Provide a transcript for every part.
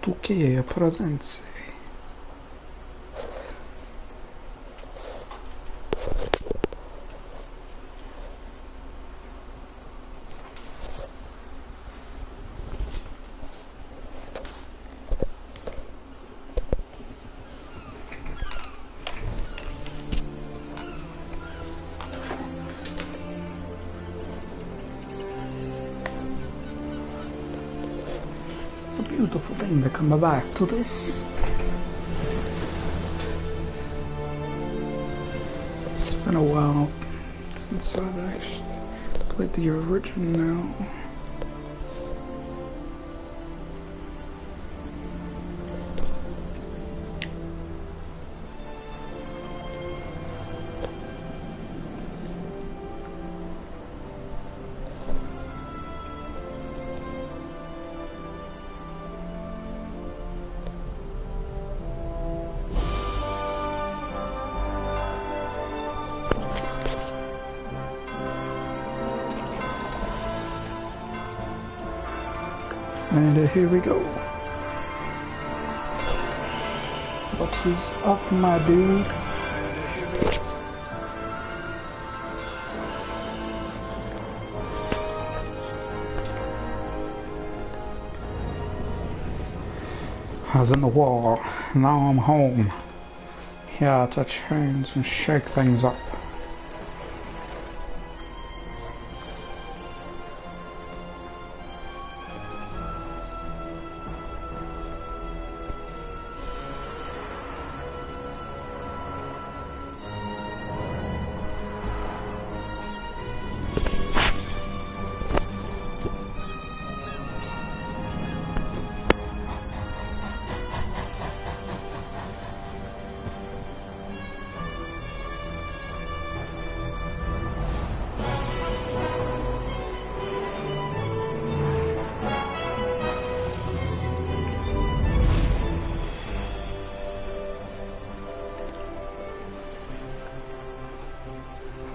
Tu che presenze? It's a beautiful thing to come back to this. It's been a while since I've actually played the original. And here we go. What is up, my dude? I was in the war, now I'm home. Here to change and shake things up.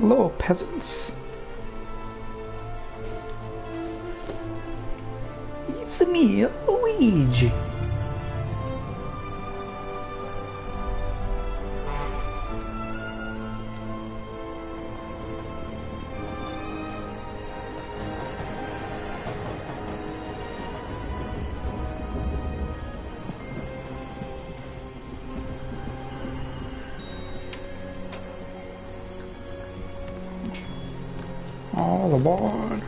Hello, peasants. It's me, Luigi. All aboard.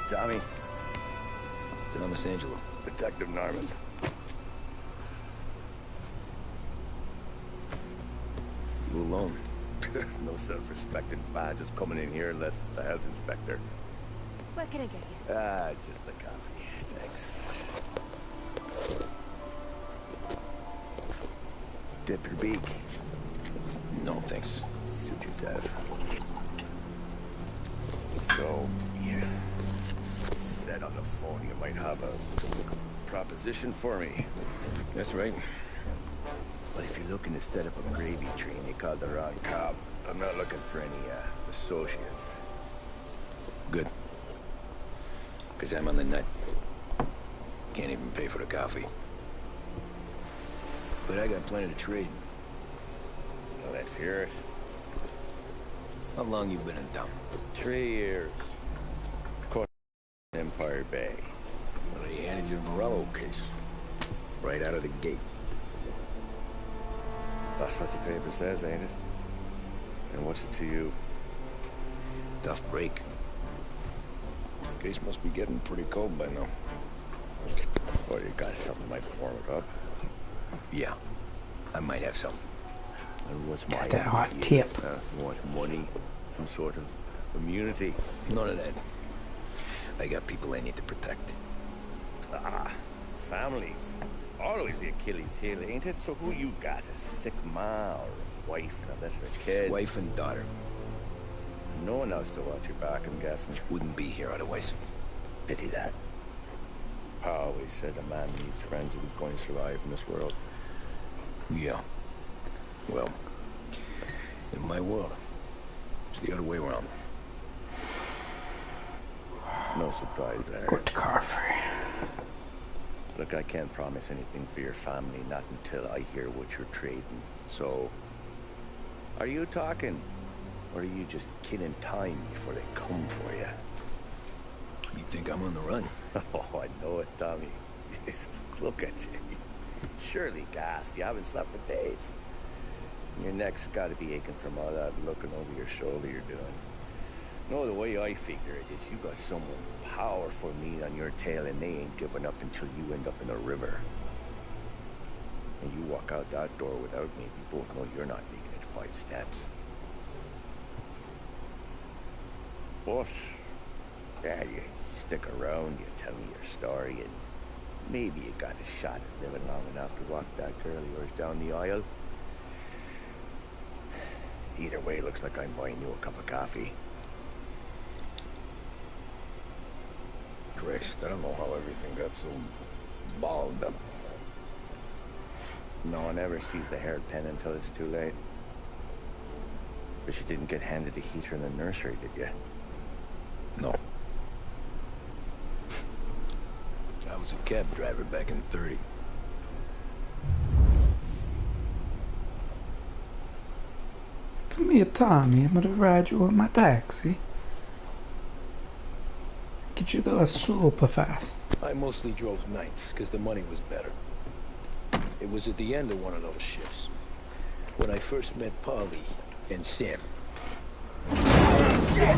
Tommy. Thomas Angelo. Detective Norman. You alone? No self-respecting badges coming in here unless it's the health inspector. What can I get you? Just a coffee. Thanks. Dip your beak. No, thanks. Suit yourself. So, yeah. Said on the phone you might have a proposition for me. That's right. Well, if you're looking to set up a gravy train, you called the wrong cop. I'm not looking for any associates. Good. Because I'm on the nut. Can't even pay for the coffee. But I got plenty to trade. Well, let's hear it. How long you been in town? 3 years. Empire Bay. Well, he handed you the Morello case. Right out of the gate. That's what the paper says, ain't it? And what's it to you? Tough break. Case must be getting pretty cold by now. Well, you got something might warm it up. Yeah, I might have something. And what's my that hot tip? What, money? Some sort of immunity? None of that. I got people I need to protect. Ah, families. Always the Achilles heel, ain't it? So who you got? A sick ma or a wife and a litter of kids? Wife and daughter. No one else to watch your back, I'm guessing. Wouldn't be here otherwise. Pity that. Pa always said a man needs friends if he's going to survive in this world. Yeah. Well, in my world, it's the other way around. No surprise there. Good coffee. Look, I can't promise anything for your family, not until I hear what you're trading. So, are you talking? Or are you just killing time before they come for you? You think I'm on the run? Oh, I know it, Tommy. Look at you. Surely gassed. You haven't slept for days. Your neck's got to be aching from all that looking over your shoulder you're doing. No, the way I figure it is you got someone powerful meat on your tail and they ain't giving up until you end up in the river. And you walk out that door without me, we both know you're not making it 5 steps. But, yeah, you stick around, you tell me your story, and maybe you got a shot at living long enough to walk that girl of yours down the aisle. Either way, looks like I'm buying you a cup of coffee. Christ, I don't know how everything got so balled up. No one ever sees the hairpin until it's too late. But you didn't get handed a heater in the nursery, did you? No. I was a cab driver back in '30. Give me a Tommy, I'm gonna ride you with my taxi. Get you there super fast. I mostly drove nights, because the money was better. It was at the end of one of those shifts, when I first met Polly and Sam. Shit!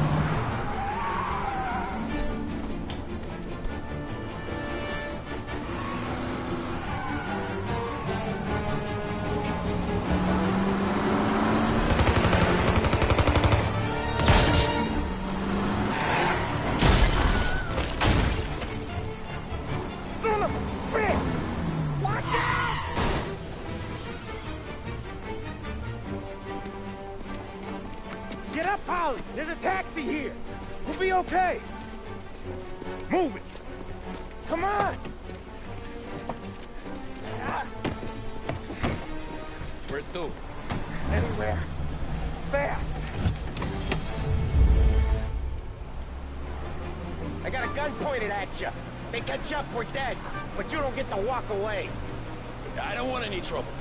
There's a taxi here. We'll be okay. Move it. Come on. Where to? Anywhere. Fast. I got a gun pointed at you. They catch up, we're dead. But you don't get to walk away. I don't want any trouble.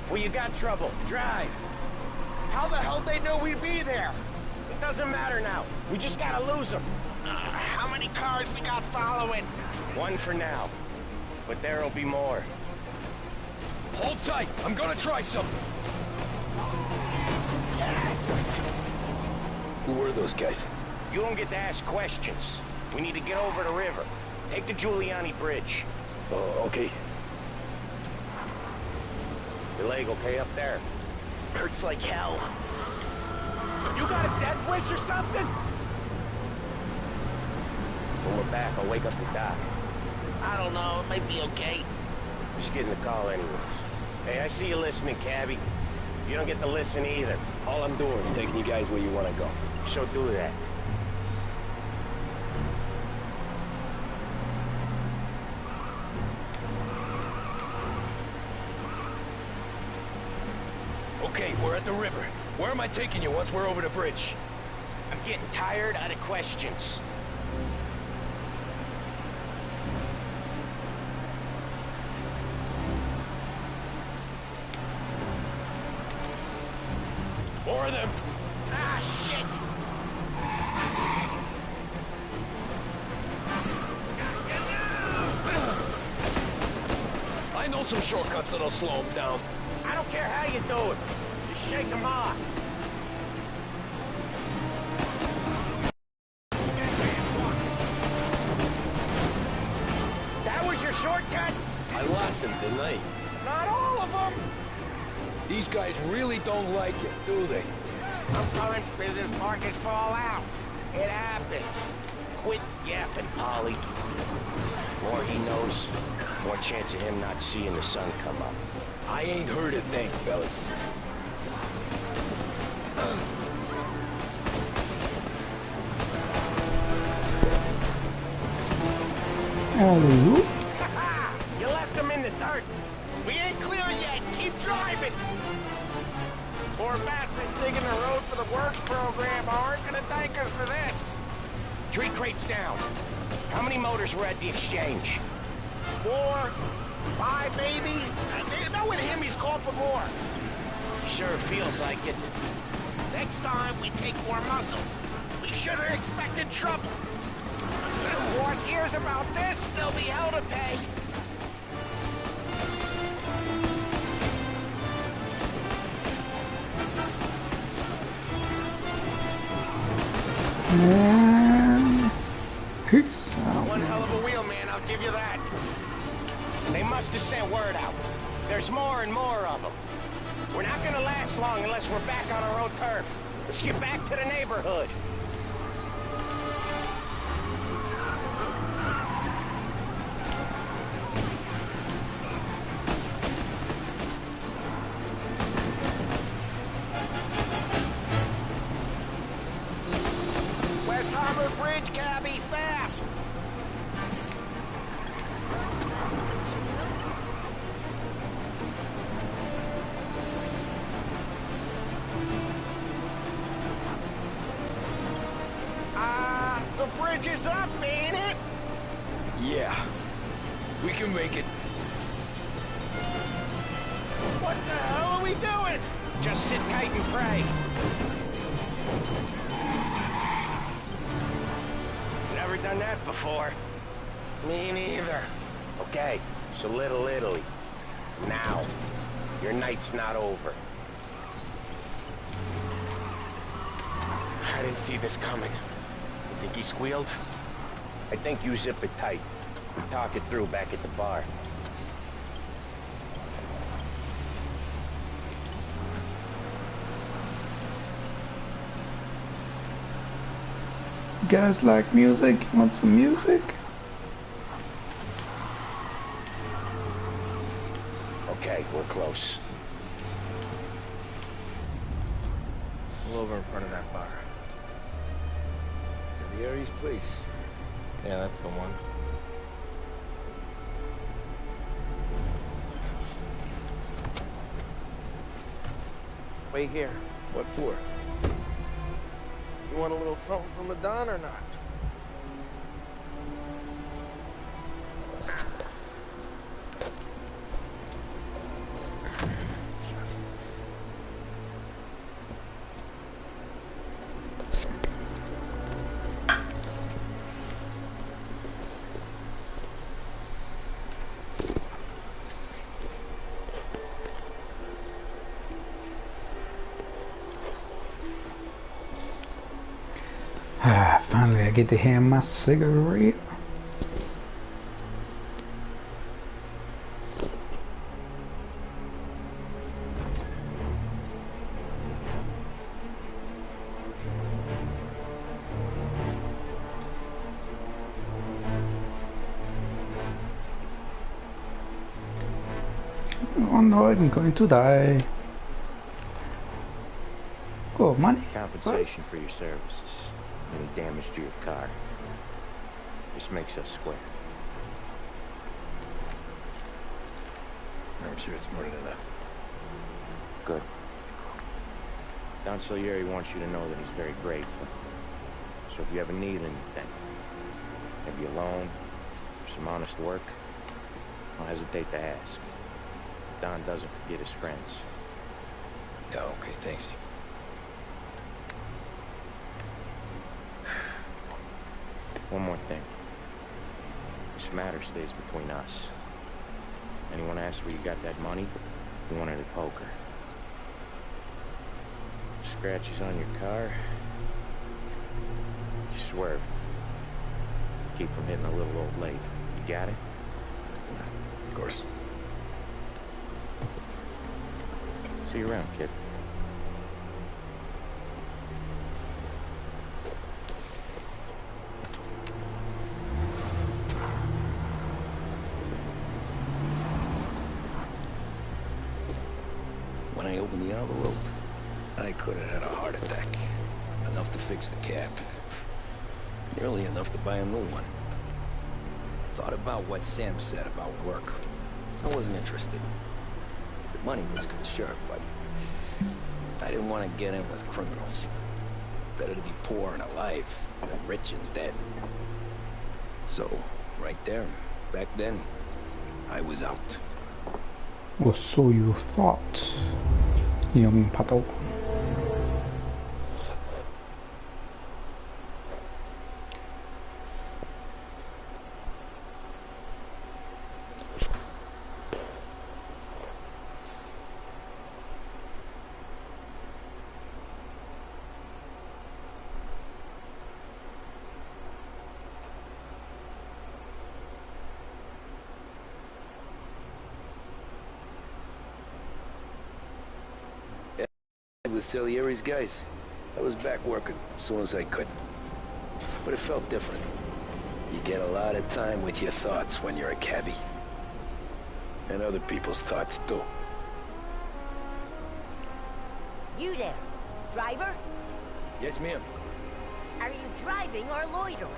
Well, you got trouble. Drive. How the hell they know we'd be there? It doesn't matter now. We just gotta lose them. How many cars we got following? One for now. But there'll be more. Hold tight. I'm gonna try something. Who were those guys? You don't get to ask questions. We need to get over the river. Take the Giuliani Bridge. Oh, okay. Your leg okay up there? Hurts like hell. You got a death wish or something? When we're back, I'll wake up the doc. I don't know, it might be okay. Just getting the call anyways. Hey, I see you listening, cabbie. You don't get to listen either. All I'm doing is taking you guys where you want to go. So do that. Okay, we're at the river. Where am I taking you once we're over the bridge? I'm getting tired of the questions. More of them. Ah, shit! I know some shortcuts that'll slow them down. I don't care how you do it. Just shake them off. That was your shortcut? I lost him, didn't I? Not all of them. These guys really don't like it, do they? Sometimes business partners fall out. It happens. quit yapping, Polly. More he knows, more chance of him not seeing the sun come up. I ain't heard a thing, fellas. Alley-oop. You left him in the dirt. We ain't clear yet. Keep driving. Poor bastards digging the road for the works program aren't gonna thank us for this. 3 crates down. How many motors were at the exchange? 4, 5 maybe. Knowing him, he's called for more. Sure feels like it. Next time we take more muscle. We should have expected trouble. If Ross hears about this, there'll be hell to pay. And peace out. One hell of a wheel, man, I'll give you that. They must have sent word out. There's more and more of them. We're not gonna last long unless we're back on our own turf. Let's get back to the neighborhood. West Harbor Bridge, cabby, fast! The bridge is up, ain't it? Yeah. We can make it. What the hell are we doing? Just sit tight and pray. Never done that before. Me neither. Okay, so Little Italy. Now, your night's not over. I didn't see this coming. You think he squealed? I think you zip it tight. We talk it through back at the bar. You guys like music? You want some music? Okay, we're close. Pull over in front of that bar. To the Aries place. Yeah, that's the one. Wait here. What for? You want a little something from the Don or not? Finally I get to have my cigarette. Oh no, I'm going to die. Oh, money. Compensation for your services. Any damage to your car. This makes us square. I'm sure it's more than enough. Good. Don Salieri wants you to know that he's very grateful. So if you ever need anything, maybe a loan, or some honest work, don't hesitate to ask. Don doesn't forget his friends. Yeah, okay, thanks. One more thing. This matter stays between us. Anyone asks where you got that money, you want it at poker. Scratches on your car, you swerved. To keep from hitting a little old lady. You got it? Of course. See you around, kid. In the envelope, I could have had a heart attack. Enough to fix the cab. Nearly enough to buy a new one. Thought about what Sam said about work. I wasn't interested. The money was good, sure, but I didn't want to get in with criminals. Better to be poor and alive than rich and dead. So, right there, back then, I was out. Or so you thought, young Padawan. With Salieri's guys, I was back working as soon as I could. But it felt different. You get a lot of time with your thoughts when you're a cabbie. And other people's thoughts, too. You there, driver? Yes, ma'am. Are you driving or loitering?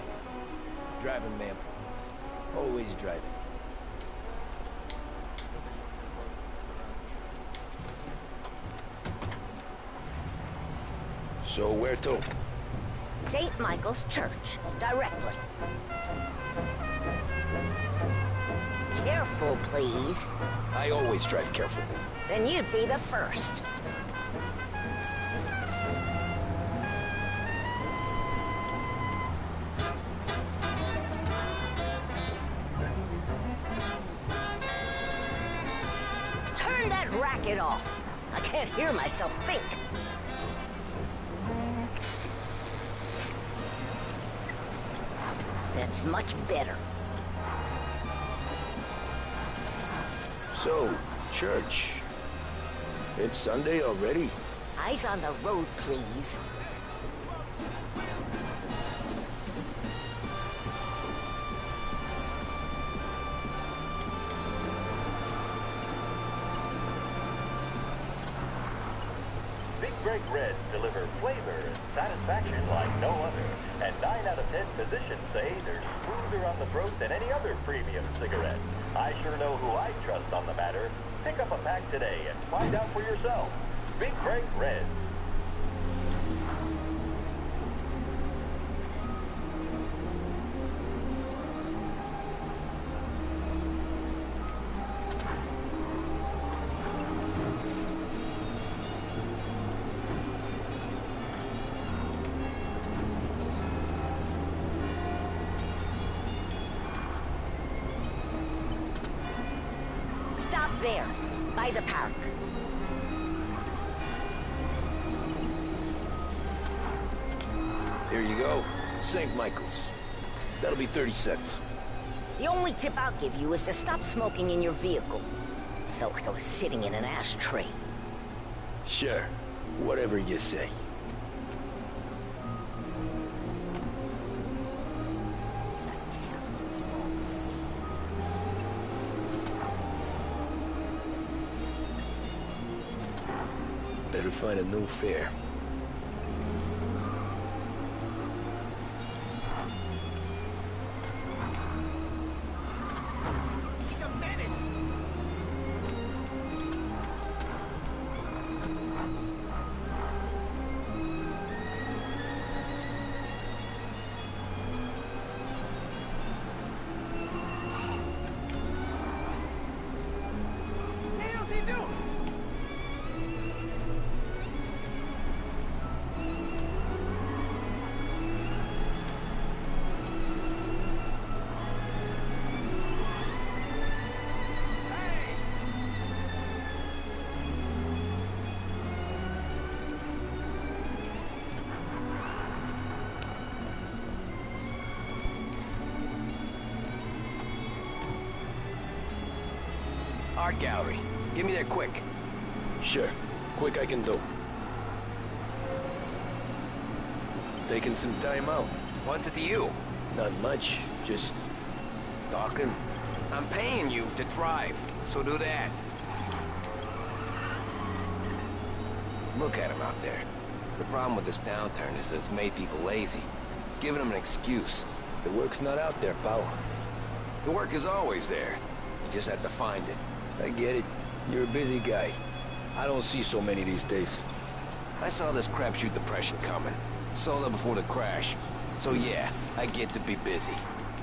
Driving, ma'am. Always driving. So where to? St. Michael's Church, directly. Careful, please. I always drive careful. Then you'd be the first. Turn that racket off. I can't hear myself think. That's much better. So, church. It's Sunday already? Eyes on the road, please. Big Break Reds deliver flavor and satisfaction like no other. And 9 out of 10 physicians say they're smoother on the throat than any other premium cigarette. I sure know who I trust on the matter. Pick up a pack today and find out for yourself. Big Break Reds. Stop there, by the park. Here you go. St. Michael's. That'll be 30 cents. The only tip I'll give you is to stop smoking in your vehicle. I felt like I was sitting in an ashtray. Sure. Whatever you say. These Italians won't see. Better find a new fare. He's a menace. What the hell's he doing? Art gallery. Give me there quick. Sure. Quick I can do. Taking some time out. What's it to you? Not much. Just talking. I'm paying you to drive, so do that. Look at them out there. The problem with this downturn is that it's made people lazy, giving them an excuse. The work's not out there, pal. The work is always there. You just have to find it. I get it. You're a busy guy. I don't see so many these days. I saw this crapshoot depression coming. Sold it before the crash. So yeah, I get to be busy.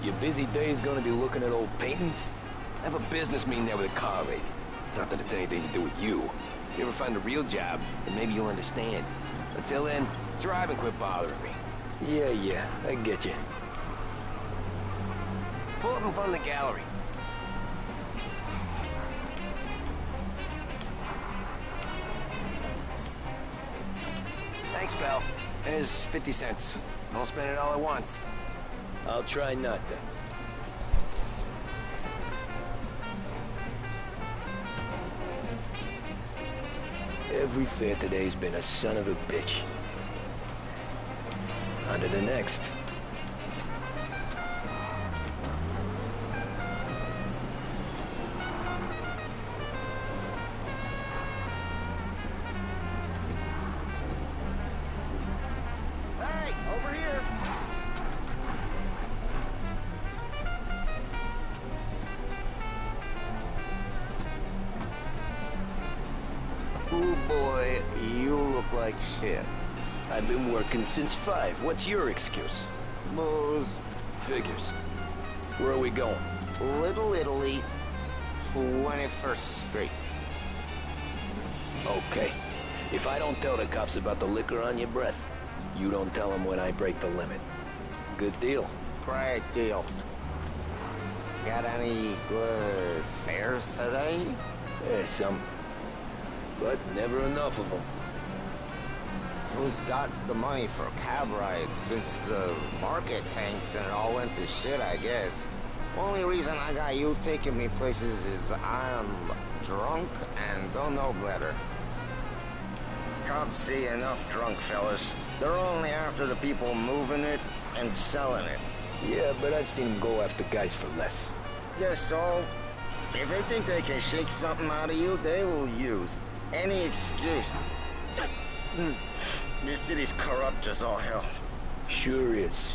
Your busy day's gonna be looking at old paintings? I have a business meeting there with a colleague. Not that it's anything to do with you. If you ever find a real job, then maybe you'll understand. Until then, drive and quit bothering me. Yeah, I get you. Pull up in front of the gallery. Thanks, pal. There's 50 cents. Don't spend it all at once. I'll try not to. Every fair today's been a son of a bitch. On to the next. Hey, over here. Ooh, boy, you look like shit. I've been working since 5. What's your excuse? Booze. Figures. Where are we going? Little Italy, 21st Street. Okay. If I don't tell the cops about the liquor on your breath, you don't tell them when I break the limit. Good deal. Great deal. Got any good fares today? Yeah, some. But never enough of them. Who's got the money for cab rides since the market tanked and it all went to shit, I guess? Only reason I got you taking me places is I'm drunk and don't know better. Cops see enough drunk fellas. They're only after the people moving it and selling it. Yeah, but I've seen them go after guys for less. Guess so. If they think they can shake something out of you, they will use any excuse. This city's corrupt as all hell. Sure is.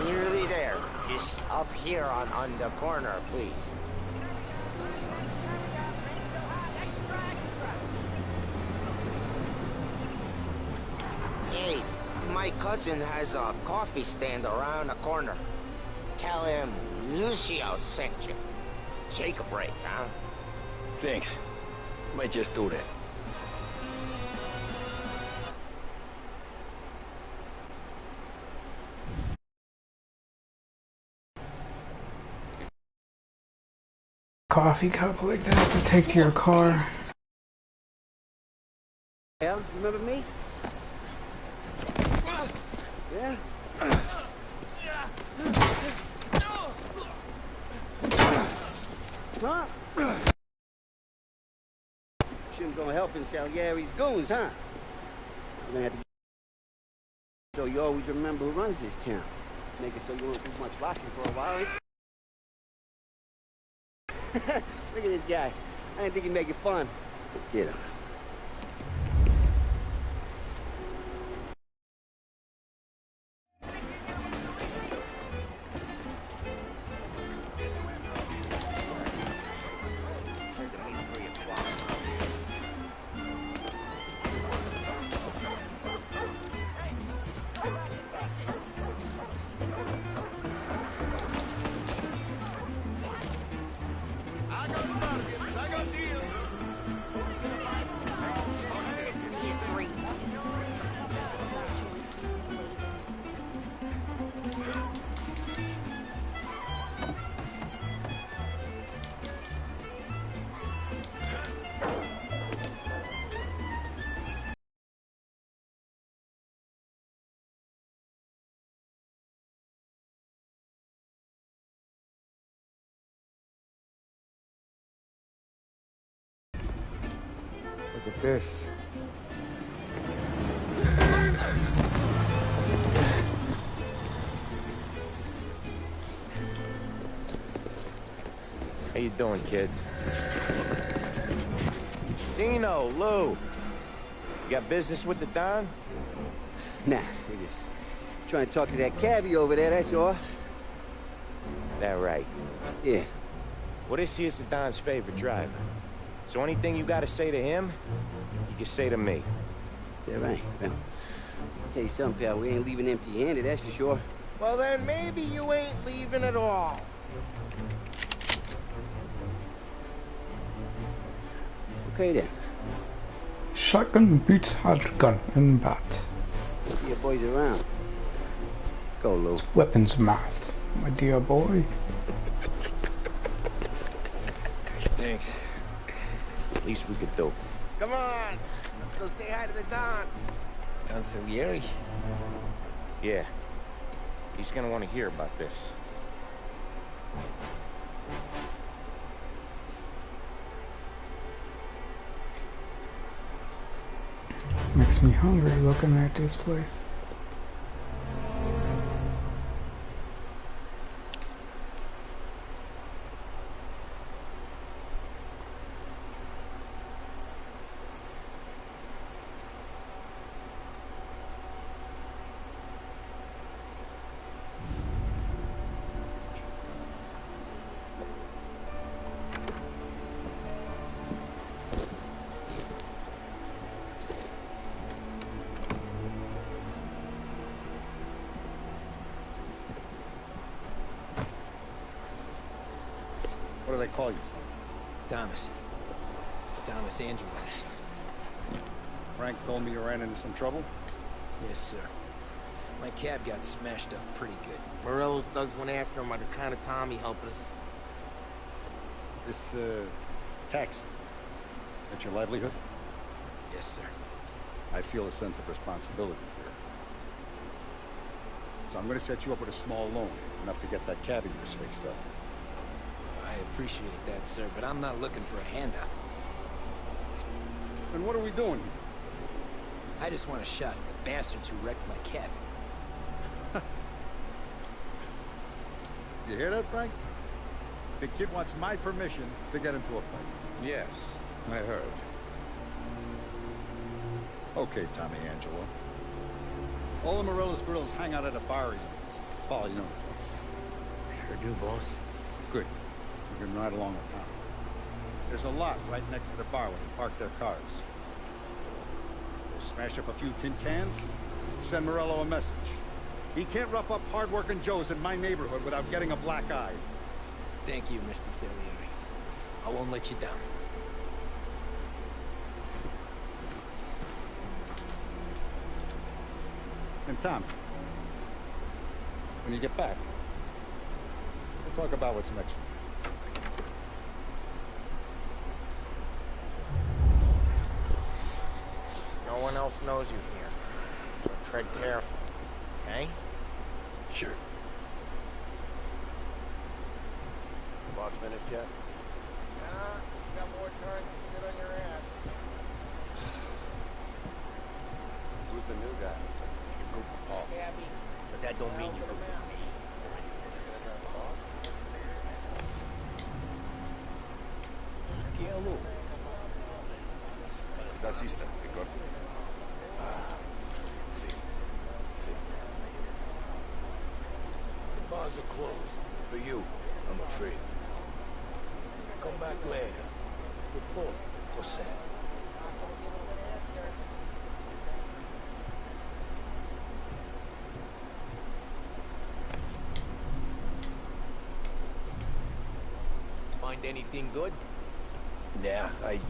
Nearly there. Just up here on the corner, please. Hey, my cousin has a coffee stand around the corner. Tell him Lucio sent you. Take a break, huh? Thanks. Might just do that. Coffee cup like that to take to your car. Al, you remember me? Yeah? Huh? Shouldn't go helping Salieri's goons, huh? You're gonna have to so you always remember who runs this town. Make it so you won't do much rocking for a while. Look at this guy. I didn't think he'd make it fun. Let's get him. Look at this. How you you doing, kid? Dino, Lou. You got business with the Don? Nah, we just trying to talk to that cabbie over there, that's all. That right. Yeah. Well, this here's the Don's favorite driver. So anything you gotta say to him, you can say to me. Is that right? Well, I'll tell you something, pal. We ain't leaving empty-handed, that's for sure. Well, then maybe you ain't leaving at all. Okay, then. Shotgun beats hard gun in bat. Let's see your boys around. Let's go, Lou. Weapons math, my dear boy. Thanks. Least we could do. Come on, let's go say hi to the Don. Don Salieri? Yeah. He's gonna want to hear about this. Makes me hungry looking at this place. What do they call you, son? Thomas. Thomas Andrews. Frank told me you ran into some trouble? Yes, sir. My cab got smashed up pretty good. Morello's thugs went after him on account of Tommy helping us. This, taxi. That's your livelihood? Yes, sir. I feel a sense of responsibility here. So I'm gonna set you up with a small loan, enough to get that cab of yours fixed up. I appreciate that, sir, but I'm not looking for a handout. And what are we doing here? I just want a shot at the bastards who wrecked my cab. You hear that, Frank? The kid wants my permission to get into a fight. Yes, I heard. Okay, Tommy Angelo. All the Morello's girls hang out at a bar he's owns. Paul, you know the place. Sure do, boss. Good. You can ride along with Tommy. There's a lot right next to the bar where they park their cars. Go smash up a few tin cans, send Morello a message. He can't rough up hard-working Joes in my neighborhood without getting a black eye. Thank you, Mr. Salieri. I won't let you down. And Tommy, when you get back, we'll talk about what's next. No one else knows you here, so tread careful, okay? Sure. Boss finished yet? Nah, you got more time to sit on your ass. Who's the new guy? You're good with Paul. Cabby. But that don't mean you're good with me. Hello. Da system, Igor. See. The bars are closed. For you, I'm afraid. Come back later. With Paul or Sam. Find anything good? Yeah, I'm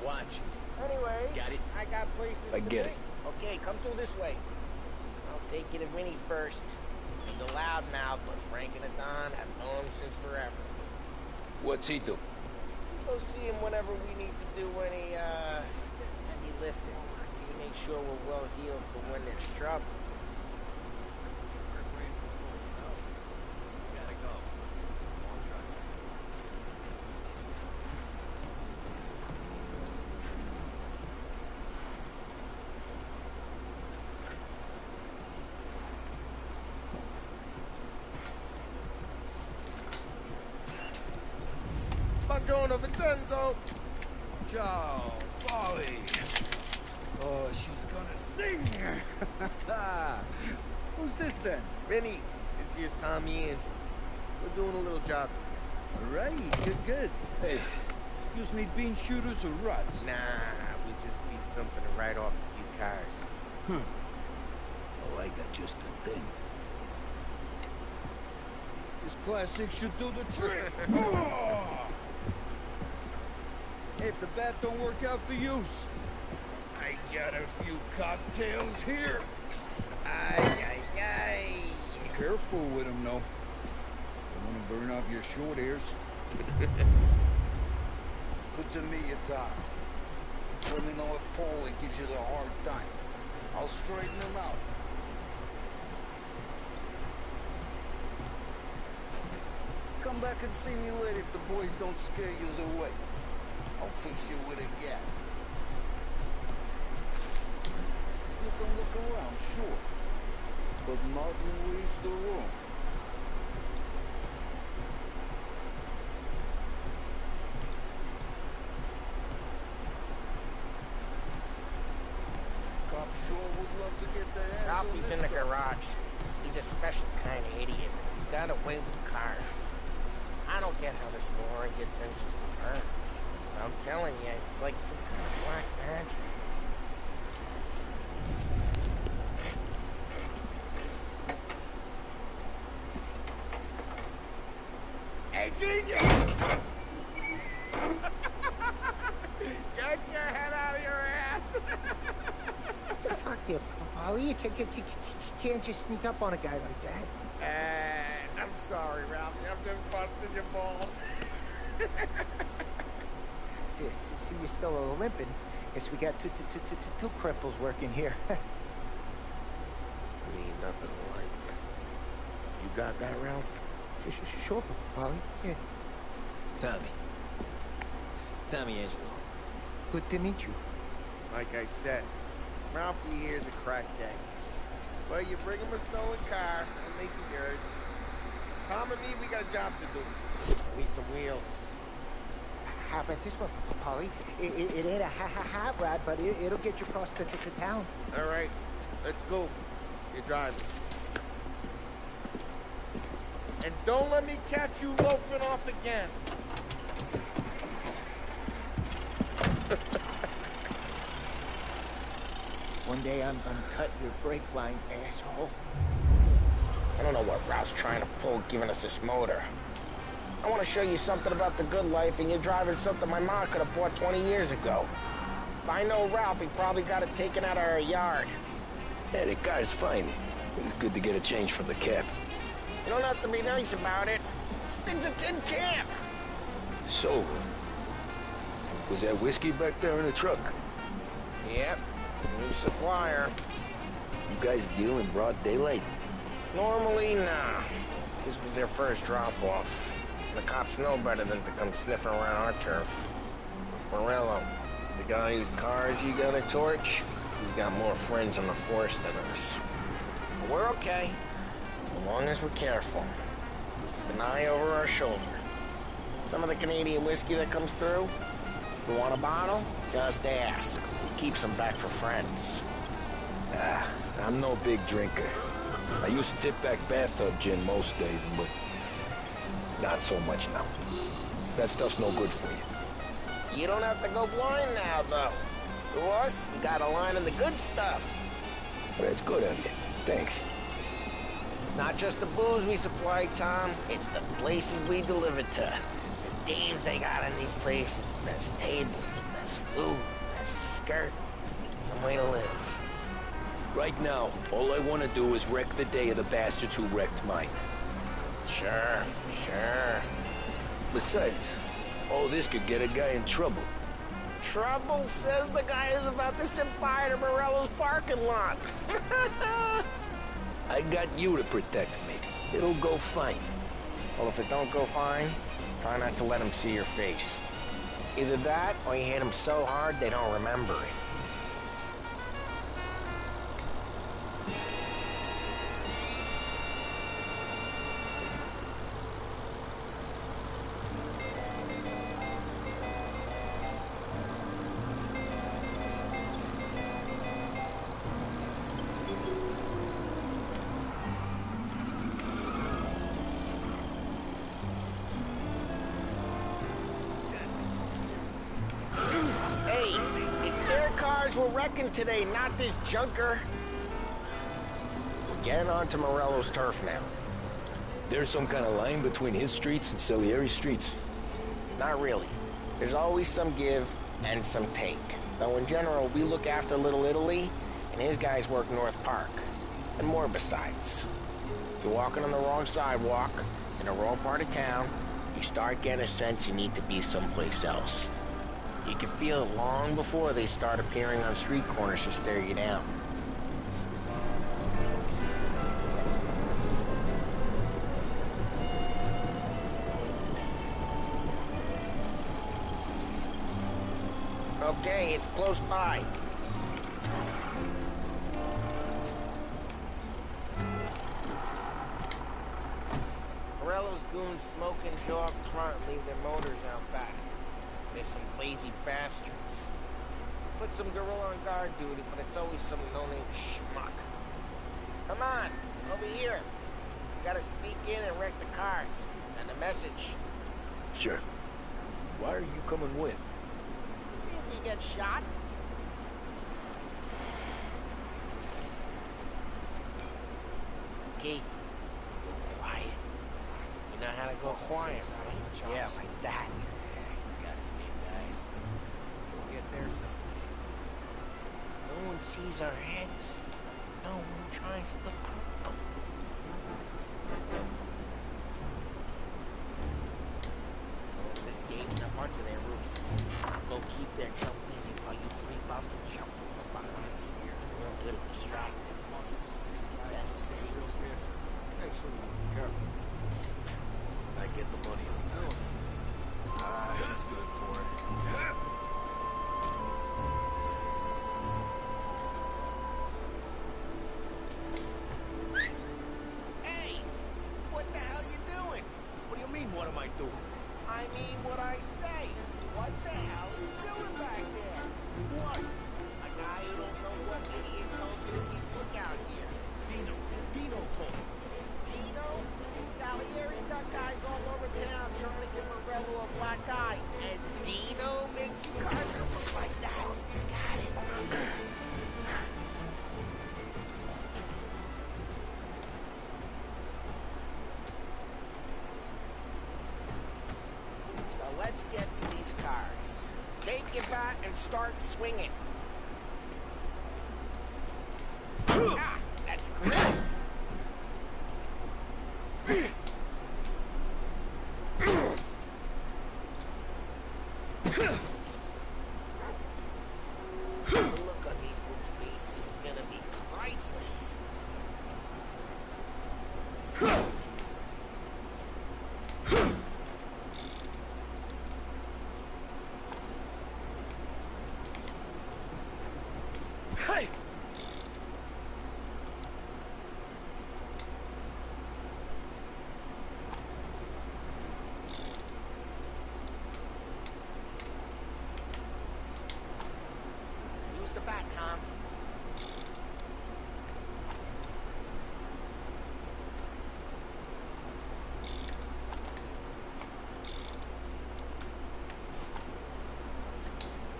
watching. Anyways, Got it. I got places I to get be. it. Okay, come through this way. I'll take you to Vinny first. He's a loudmouth, but Frank and the Don have known him since forever. what's he do? Go see him whenever we need to do any, heavy lifting. We make sure we're well healed for when there's trouble. Buongiorno, Vincenzo. Ciao, Polly. Oh, she's gonna sing. Who's this then? Vinny, this here's Tommy and we're doing a little job together. All right, good. Hey, you just need bean shooters or rods? Nah, we just need something to write off a few cars. Huh. Oh, I got just the thing. This classic should do the trick. Hey, if the bat don't work out for use, I got a few cocktails here. Ay. Careful with them, though. Don't want to burn off your short hairs. Good to meet you, Tom. Let me know if Paulie gives you the hard time. I'll straighten him out. Come back and see me later if the boys don't scare you away. I'll fix you with a gap. You can look around, sure. But Martin leaves the room. Cops sure would love to get their hands on Ralphie's this in the guy. garage. He's a special kind of idiot. He's got a way with cars. I don't get how this moron gets engines to burn. I'm telling you, it's like some kind of black magic. Hey, genius! Get your head out of your ass! What the fuck there, Paulie? You can't just sneak up on a guy like that. I'm sorry, Ralphie. I'm just busting your balls. See, you're still limping. Guess we got two cripples working here. We ain't nothing alike. You got that, Ralph? Sure, Paulie. Yeah. Tommy Angelo. Good to meet you. Like I said, Ralphie here's a cracked egg. Well, you bring him a stolen car and make it yours. Tom and me, we got a job to do. Need some wheels. How about this one, Paulie? It ain't a hot rod, but it'll get you across to town. All right, let's go. You're driving. And don't let me catch you loafing off again. One day I'm gonna cut your brake line, asshole. I don't know what Ralph's trying to pull giving us this motor. I want to show you something about the good life, and you're driving something my mom could have bought 20 years ago. If I know Ralph, he probably got it taken out of our yard. Yeah, the car's fine. It's good to get a change from the cab. You don't have to be nice about it. This thing's a tin can. So, was that whiskey back there in the truck? Yep, new supplier. You guys deal in broad daylight? Normally, nah. This was their first drop-off. The cops know better than to come sniffing around our turf. Morello, the guy whose cars you got a torch, he's got more friends on the force than us. But we're okay, as long as we're careful. Keep an eye over our shoulder. Some of the Canadian whiskey that comes through, you want a bottle? Just ask. We keep some back for friends. I'm no big drinker. I used to tip back bathtub gin most days, but not so much now. That stuff's no good for you. You don't have to go blind now, though. To us, you got a line of the good stuff. That's good of you. Thanks. Not just the booze we supply, Tom. It's the places we deliver to. The dames they got in these places. Best tables, best food, best skirt. Some way to live. Right now, all I want to do is wreck the day of the bastards who wrecked mine. Sure. Besides, all this could get a guy in trouble. Trouble, says the guy who's about to set fire to Morello's parking lot. I got you to protect me. It'll go fine. Well, if it don't go fine, try not to let them see your face. Either that, or you hit them so hard they don't remember it. wrecking today, not this junker. We're getting onto Morello's turf now. There's some kind of line between his streets and Salieri's streets? Not really. There's always some give and some take. Though in general, we look after Little Italy, and his guys work North Park. And more besides. You're walking on the wrong sidewalk, in the wrong part of town, you start getting a sense you need to be someplace else. You can feel it long before they start appearing on street corners to stare you down. Okay, it's close by. Morello's goons smoke and jaw up front and leave their motors out back. They're some lazy bastards. Put some gorilla on guard duty, but it's always some no-name schmuck. Come on, over here. You gotta sneak in and wreck the cars. Send a message. Sure. Why are you coming with? To see if he gets shot. Key. Go quiet. You know how to go quiet, right? Yeah, like that. He's got his big guys. We'll get there someday. No one sees our heads. No one tries to poke them. This gate and up onto their roof. Go keep their jump busy while you creep up and jump from behind here. Real good at distracting. Best stay. Excellent. Careful. I get the money on that. That's good for it. Hey! What the hell you doing? What do you mean, what am I doing? I mean what I say. What the hell are you doing back there? What? A guy who don't know what idiot told you to keep lookout here. Dino told me. Dino? Salieri's got guys all over town trying to give Morello a black eye. And Dino makes you comfortable like that. Got it. Now let's get to these cars. Take your bat and start swinging. Ah, that's great. The look on these folks' faces is gonna be priceless. Hey! Use the bat, Tom.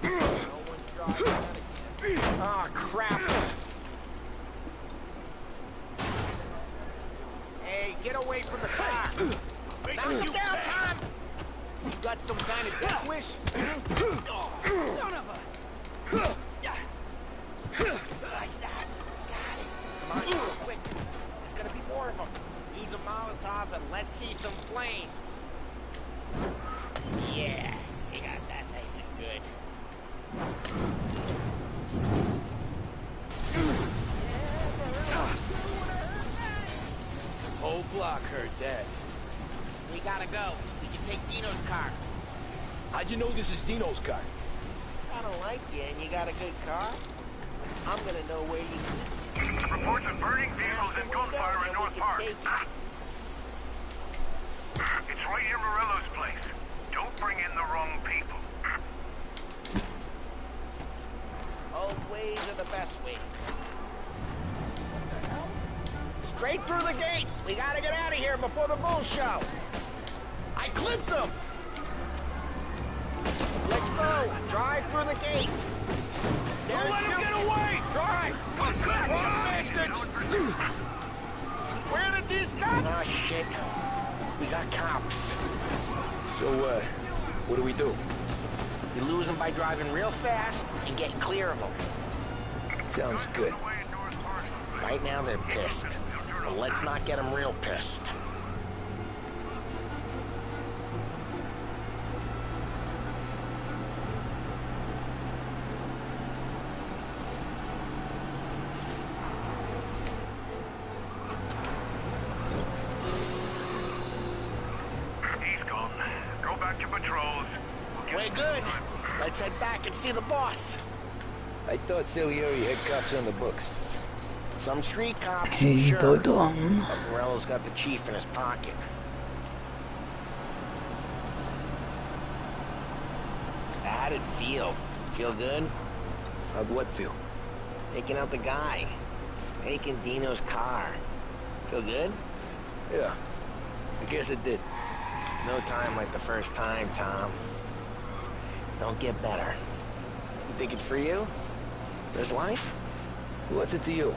No one's driving that again. Ah, crap! Hey, get away from the car! Knock him down, Tom! You got some kind of death wish? Oh, son of a... Just like that. Got it. Come on, real quick. There's gonna be more of them. Use a Molotov and let's see some flames. Yeah, you got that nice and good. Whole block heard that. We gotta go. We can take Dino's car. How'd you know this is Dino's car? I don't like you and you got a good car. I'm gonna know where you live. Reports of burning vehicles and gunfire in North Park. It's right near Morello's place. Don't bring in the wrong people. Old ways are the best ways. What the hell? Straight through the gate! We gotta get out of here before the bull show! I clipped them! Let's go! Drive through the gate! Don't let him get away! Drive! Come back, you bastards! Where did these guys? Oh, shit. We got cops. So, what do we do? We lose them by driving real fast and getting clear of them. Sounds good. Right now they're pissed, but let's not get them real pissed. He's gone. Go back to patrols. We're good. Let's head back and see the boss. I thought Salieri had cops on the books. Some street cops, Hey, sure. Dodon. But Morello's got the chief in his pocket. How'd it feel? Feel good? How'd what feel? Taking out the guy. Taking Dino's car. Feel good? Yeah, I guess it did. No time like the first time, Tom. Don't get better. You think it's for you? This life? What's it to you?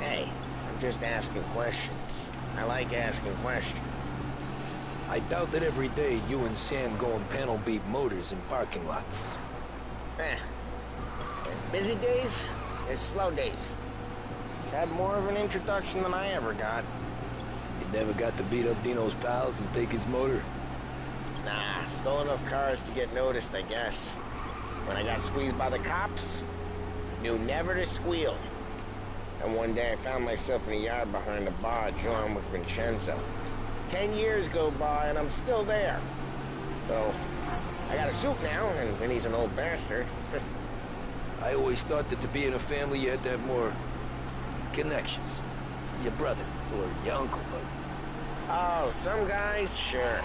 Hey, I'm just asking questions. I like asking questions. I doubt that every day you and Sam go and panel beat motors in parking lots. There's busy days, there's slow days. He's had more of an introduction than I ever got. You never got to beat up Dino's pals and take his motor? Nah, stole enough cars to get noticed, I guess. When I got squeezed by the cops, knew never to squeal. And one day I found myself in a yard behind a bar joined with Vincenzo. 10 years go by and I'm still there. So, I got a suit now, and Vinny's an old bastard. I always thought that to be in a family you had to have more connections. Your brother, or your uncle, but... Oh, some guys, sure.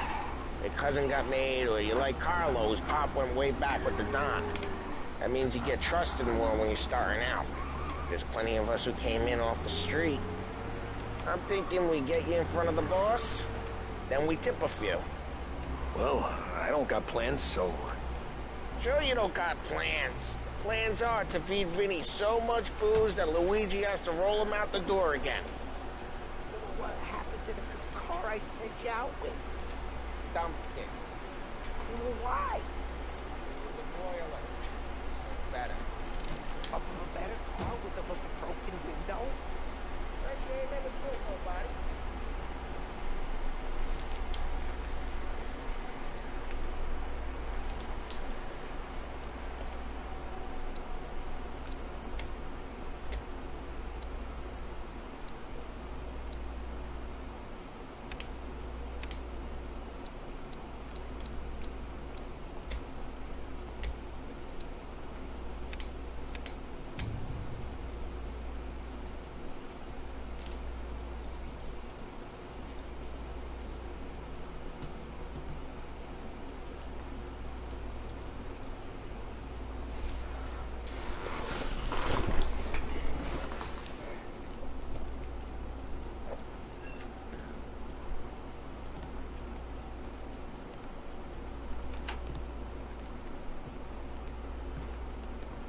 Your cousin got made, or you like Carlos, Pop went way back with the Don. That means you get trusted more when you're starting out. There's plenty of us who came in off the street. I'm thinking we get you in front of the boss, then we tip a few. Well, I don't got plans, so... Sure you don't got plans. The plans are to feed Vinny so much booze that Luigi has to roll him out the door again. What happened to the car I sent you out with? Dumped it. Well, why? It was a boiler. Smoked better. A better car with a broken window? Fresh air never killed nobody.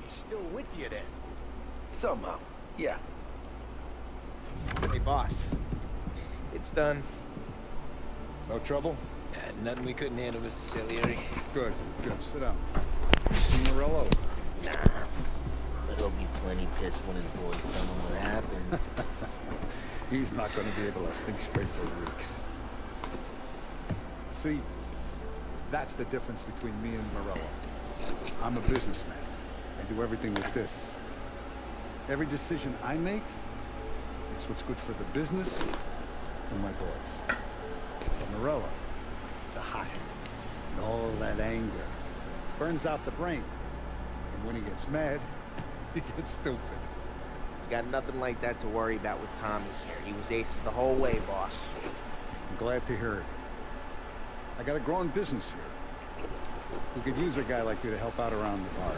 Still with you then? Somehow, yeah. Hey, boss. It's done. No trouble? Nothing we couldn't handle, Mr. Salieri. Good, good. Sit down. You see Morello? Nah. But he'll be plenty pissed when his boys tell him what happened. He's not going to be able to think straight for weeks. See, that's the difference between me and Morello. I'm a businessman. I do everything with this. Every decision I make, it's what's good for the business and my boys. But Morello is a hothead. And all that anger burns out the brain. And when he gets mad, he gets stupid. You got nothing like that to worry about with Tommy here. He was aces the whole way, boss. I'm glad to hear it. I got a growing business here. We could use a guy like you to help out around the bar.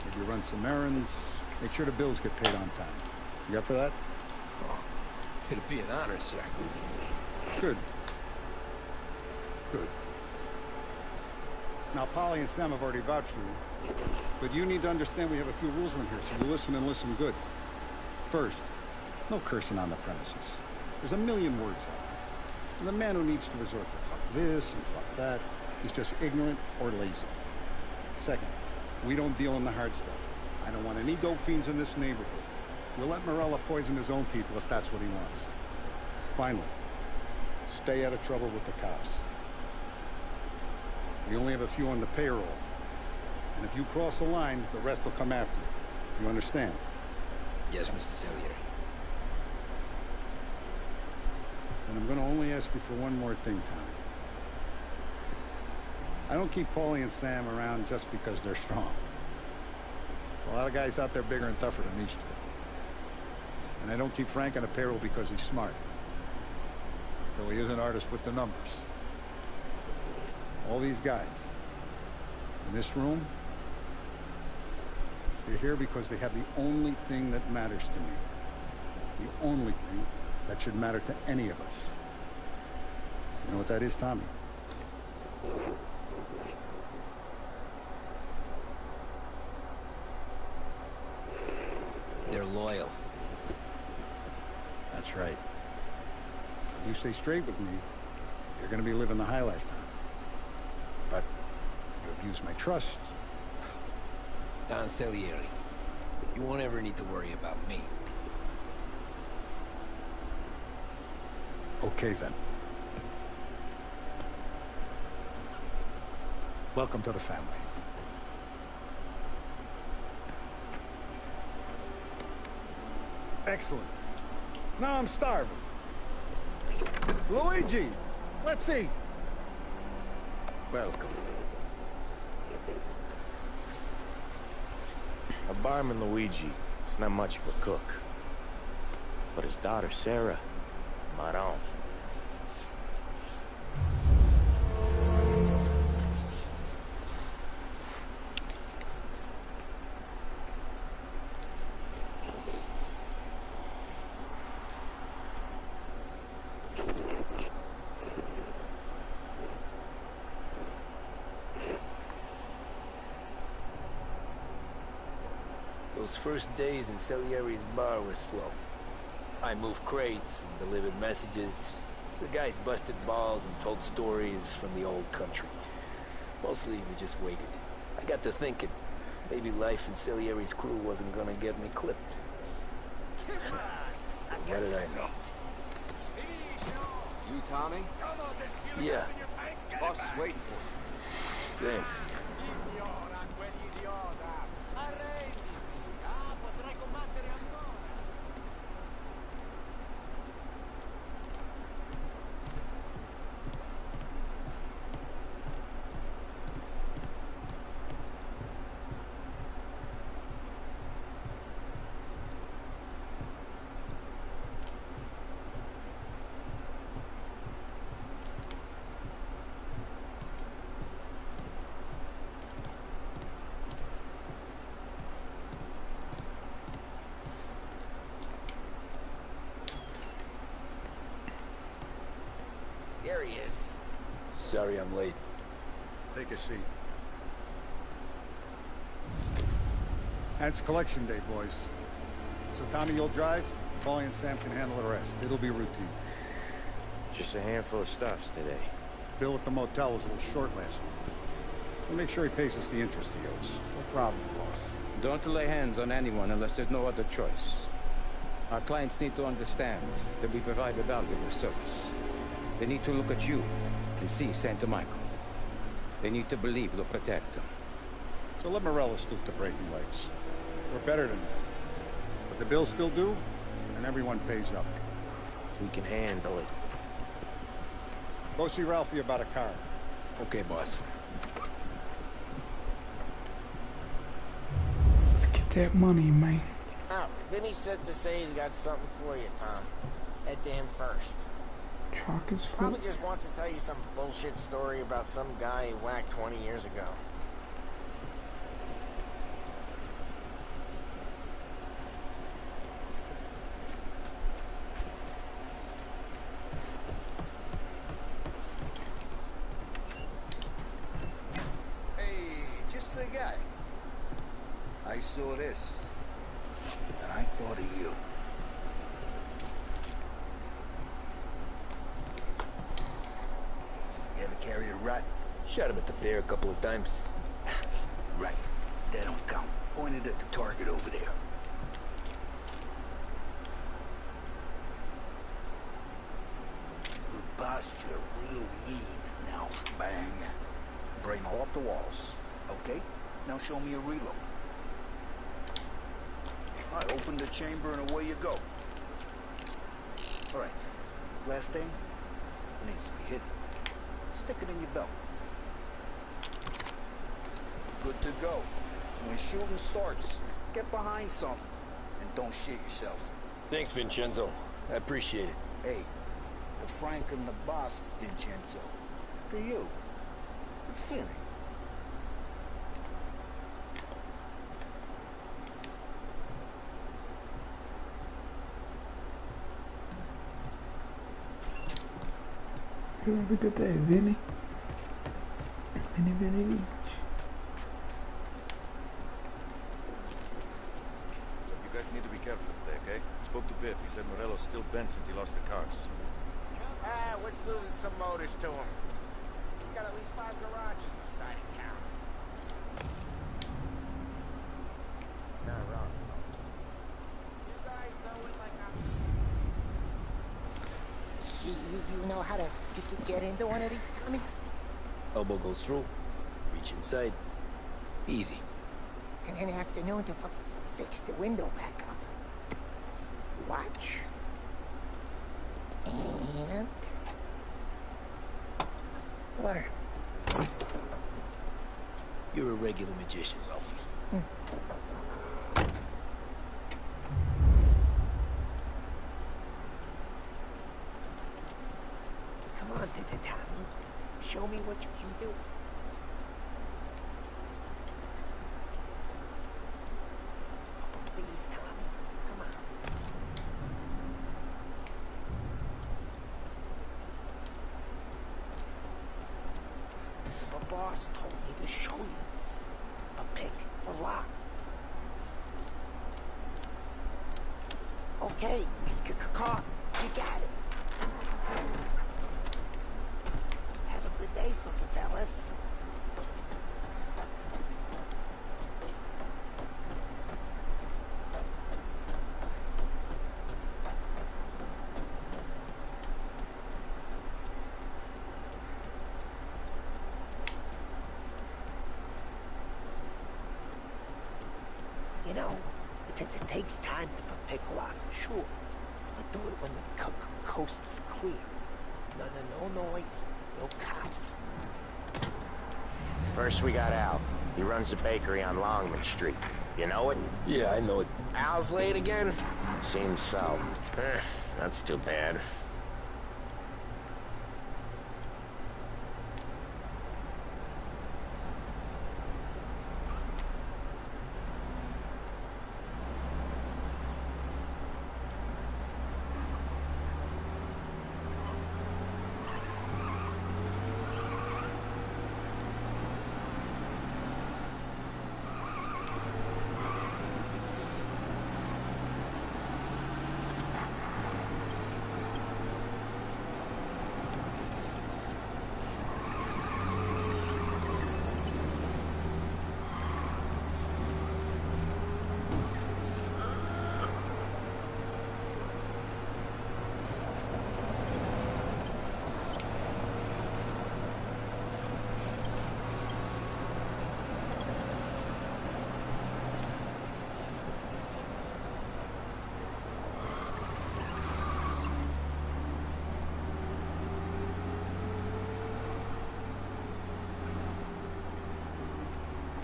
Maybe run some errands, make sure the bills get paid on time. You up for that? Oh, it'd be an honor, sir. Good. Good. Now, Polly and Sam have already vouched for you, But you need to understand we have a few rules around here, so you listen and listen good. First, no cursing on the premises. There's a million words out there. And the man who needs to resort to fuck this and fuck that is just ignorant or lazy. Second, we don't deal in the hard stuff. I don't want any dope fiends in this neighborhood. We'll let Morella poison his own people if that's what he wants. Finally, stay out of trouble with the cops. We only have a few on the payroll. And if you cross the line, the rest will come after you. You understand? Yes, Mr. Salieri. And I'm gonna only ask you for one more thing, Tommy. I don't keep Paulie and Sam around just because they're strong. A lot of guys out there bigger and tougher than these two. And I don't keep Frank on the payroll because he's smart. Though he is an artist with the numbers. All these guys in this room, they're here because they have the only thing that matters to me. The only thing that should matter to any of us. You know what that is, Tommy? They're loyal. That's right. If you stay straight with me, you're gonna be living the high lifetime. But you abuse my trust. Don Salieri, you won't ever need to worry about me. Okay, then. Welcome to the family. Excellent. Now I'm starving. Luigi, let's eat. Welcome. A barman, Luigi, is not much of a cook. But his daughter, Sarah, Maron. Those first days in Salieri's bar were slow. I moved crates and delivered messages. The guys busted balls and told stories from the old country. Mostly they just waited. I got to thinking, maybe life in Salieri's crew wasn't gonna get me clipped. What did I know? You, Tommy? Yeah. Boss is waiting for you. Thanks. There he is. Sorry I'm late. Take a seat. And it's collection day, boys. So Tommy, you'll drive. Paulie and Sam can handle the rest. It'll be routine. Just a handful of stops today. Bill at the motel was a little short last month. We'll make sure he pays us the interest he owes. No problem, boss. Don't lay hands on anyone unless there's no other choice. Our clients need to understand that we provide a valuable service. They need to look at you and see Santa Michael. They need to believe they'll protect them. So let Morella stoop to breaking legs. We're better than that. But the bill's still due, and everyone pays up. We can handle it. Go see Ralphie about a car. Okay, boss. Let's get that money, man. Oh, Vinny said to say he's got something for you, Tom. Head to him first. Truck is full. Probably just wants to tell you some bullshit story about some guy he whacked 20 years ago. Hey, just the guy. saw this, and I thought of you. You ever carried a rat? Shot him at the fair a couple of times. Right. That don't count. Pointed at the target over there. Good posture, real mean. Now, bang. Brain all up the walls. Okay? Now show me a reload. I open the chamber and away you go. All right. Last thing. It needs to be hidden. Stick it in your belt. Good to go. When shooting starts, get behind something. And don't shit yourself. Thanks, Vincenzo. I appreciate it. Hey, the Frank and the boss, Vincenzo. To you. It's Finny. You have a good day, Vinny. Vinny. You guys need to be careful today, okay? Spoke to Biff. He said Morello's still bent since he lost the cars. What's losing some motors to him? We got at least 5 garages this side of town. Not wrong. You guys know it like I'm... You know how to get into one of these, Tommy? Elbow goes through. Reach inside. Easy. And then afternoon to fix the window back up. Watch. And... learn. You're a regular magician, Ralphie. Come on, Tommy. Show me what you can do. Please, Tommy. Come on. The boss told me to show you this. But pick the lock. Okay, it's car. You got it. Have a good day, fellas. You know, it takes time to pick a lock, sure. But do it when the coast's clear. No noise, no cops. First we got Al. He runs a bakery on Longman Street. You know it? Yeah, I know it. Al's late again? Seems so. That's too bad.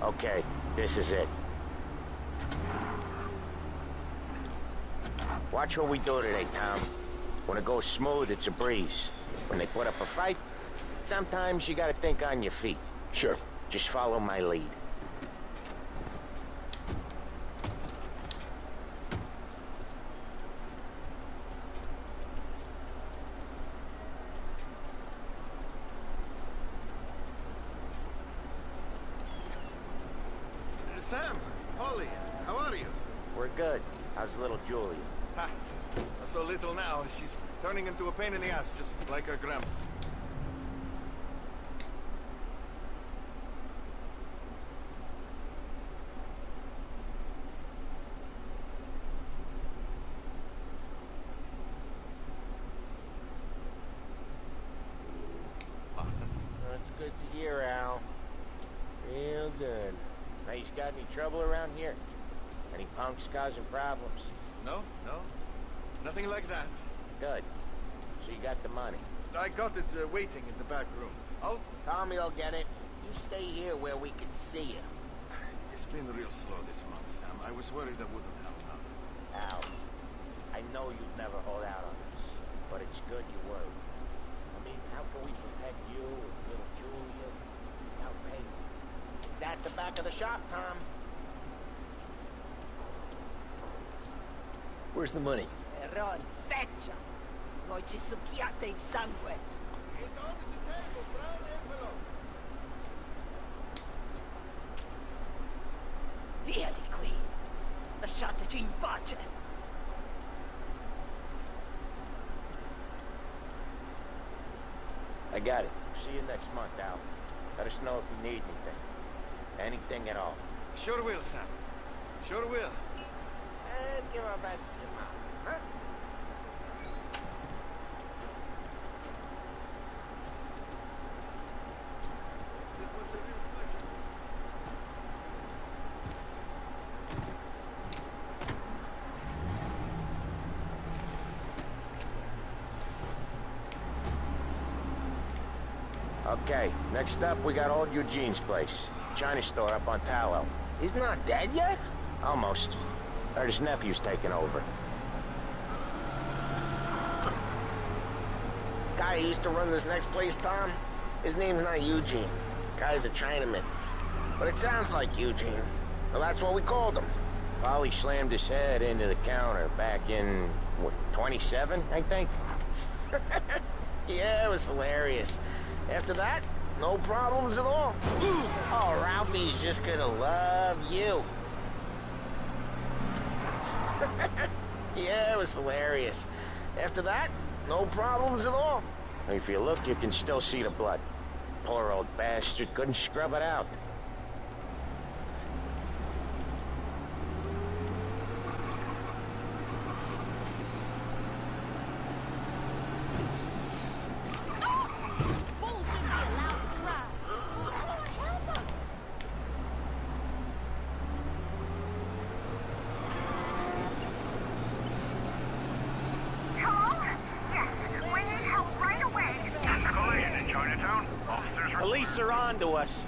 Okay, this is it. Watch what we do today, Tom. When it goes smooth, it's a breeze. When they put up a fight, sometimes you gotta think on your feet. Sure. Just follow my lead. Sam, Holly, We're good. How's little Julia? Ha! So little now, she's turning into a pain in the ass, just like her grandma. That's good to hear, Al. Real good. Now, you got any trouble around here? Any punks causing problems? No, no. Nothing like that. Good. So you got the money? I got it waiting in the back room. Tommy'll get it. You stay here where we can see you. It's been real slow this month, Sam. I was worried I wouldn't have enough. Al, I know you'd never hold out on us, but it's good you were. I mean, how can we protect you and little Julia without paying? It's at the back of the shop, Tom. Where's the money? Ron, fetcha! Noi ci succhiate il sangue! It's under the table, brown envelope! Via di qui! Lasciateci in pace! I got it. See you next month, Al. Let us know if you need anything. Anything at all. Sure will, Sam. Sure will. And give our best to your mom, huh? It was a real pleasure. Okay, next up we got old Eugene's place. China store up on Tallow. He's not dead yet? Almost. Heard his nephew's taking over. Guy who used to run this next place, Tom? His name's not Eugene. Guy's a Chinaman. But it sounds like Eugene. Well, that's what we called him. Polly slammed his head into the counter back in, what, 27, I think? Yeah, it was hilarious. After that, no problems at all. Oh, Ralphie's just gonna love you. Yeah, it was hilarious. After that, no problems at all. If you look, you can still see the blood. Poor old bastard couldn't scrub it out. Police are on to us.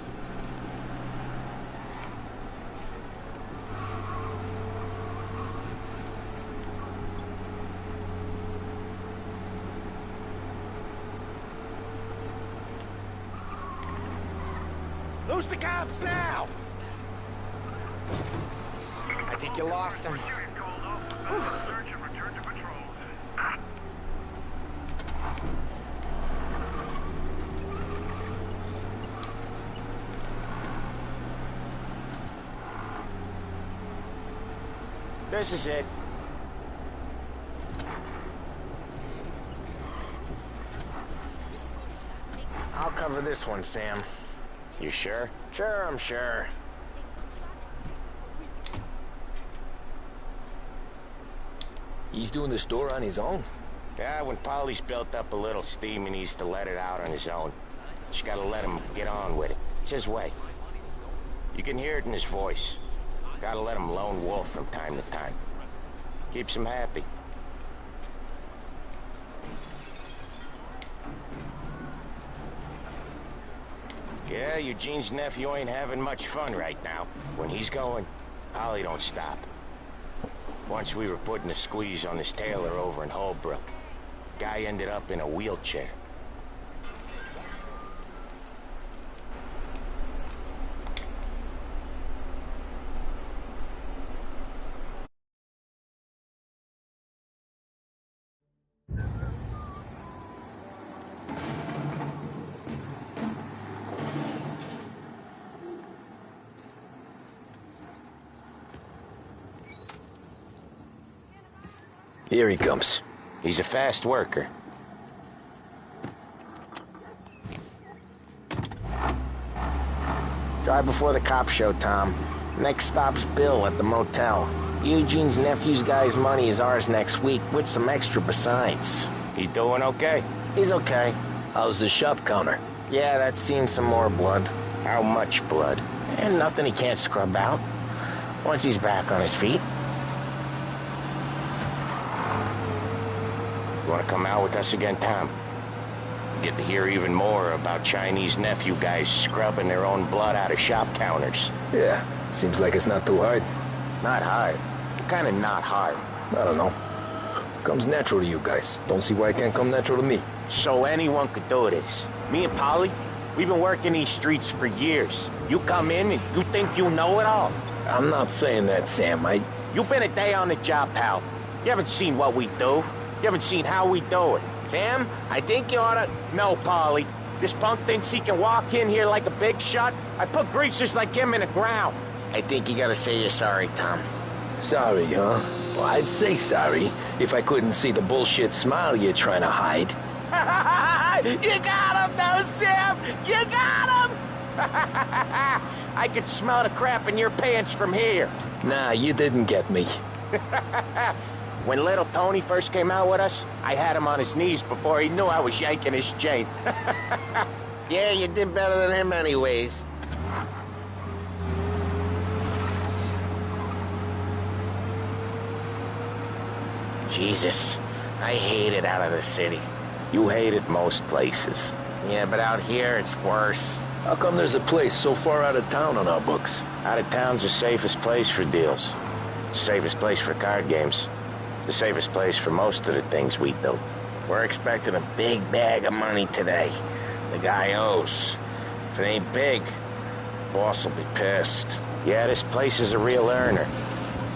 Lose the cops now! I think you lost him. This is it. I'll cover this one, Sam. You sure? Sure, I'm sure. He's doing the store on his own? Yeah, when Polly's built up a little steam, he needs to let it out on his own. Just gotta let him get on with it. It's his way. You can hear it in his voice. Gotta let him lone wolf from time to time. Keeps him happy. Yeah, Eugene's nephew ain't having much fun right now. When he's going, Polly don't stop. Once we were putting a squeeze on this tailor over in Holbrook. Guy ended up in a wheelchair. Here he comes. He's a fast worker. Drive before the cops show, Tom. Next stop's Bill at the motel. Eugene's nephew's guy's money is ours next week, with some extra besides. He doing okay? He's okay. How's the shop counter? Yeah, that's seen some more blood. How much blood? And nothing he can't scrub out. Once he's back on his feet. You want to come out with us again, Tom? Get to hear even more about Chinese nephew guys scrubbing their own blood out of shop counters. Yeah, seems like it's not too hard. Not hard? Kind of not hard. I don't know. Comes natural to you guys. Don't see why it can't come natural to me. So anyone could do this. Me and Polly, we've been working these streets for years. You come in and you think you know it all. I'm not saying that, Sam. You've been a day on the job, pal. You haven't seen what we do. You haven't seen how we do it. Sam, I think you oughta... No, Polly. This punk thinks he can walk in here like a big shot. I put greasers like him in the ground. I think you gotta say you're sorry, Tom. Sorry, huh? Well, I'd say sorry if I couldn't see the bullshit smile you're trying to hide. You got him, though, Sam! You got him! I could smell the crap in your pants from here. Nah, you didn't get me. When little Tony first came out with us, I had him on his knees before he knew I was yanking his chain. Yeah, you did better than him anyways. Jesus, I hate it out of the city. You hate it most places. Yeah, but out here it's worse. How come there's a place so far out of town on our books? Out of town's the safest place for deals. The safest place for card games. The safest place for most of the things we do. We're expecting a big bag of money today. The guy owes. If it ain't big, boss will be pissed. Yeah, this place is a real earner.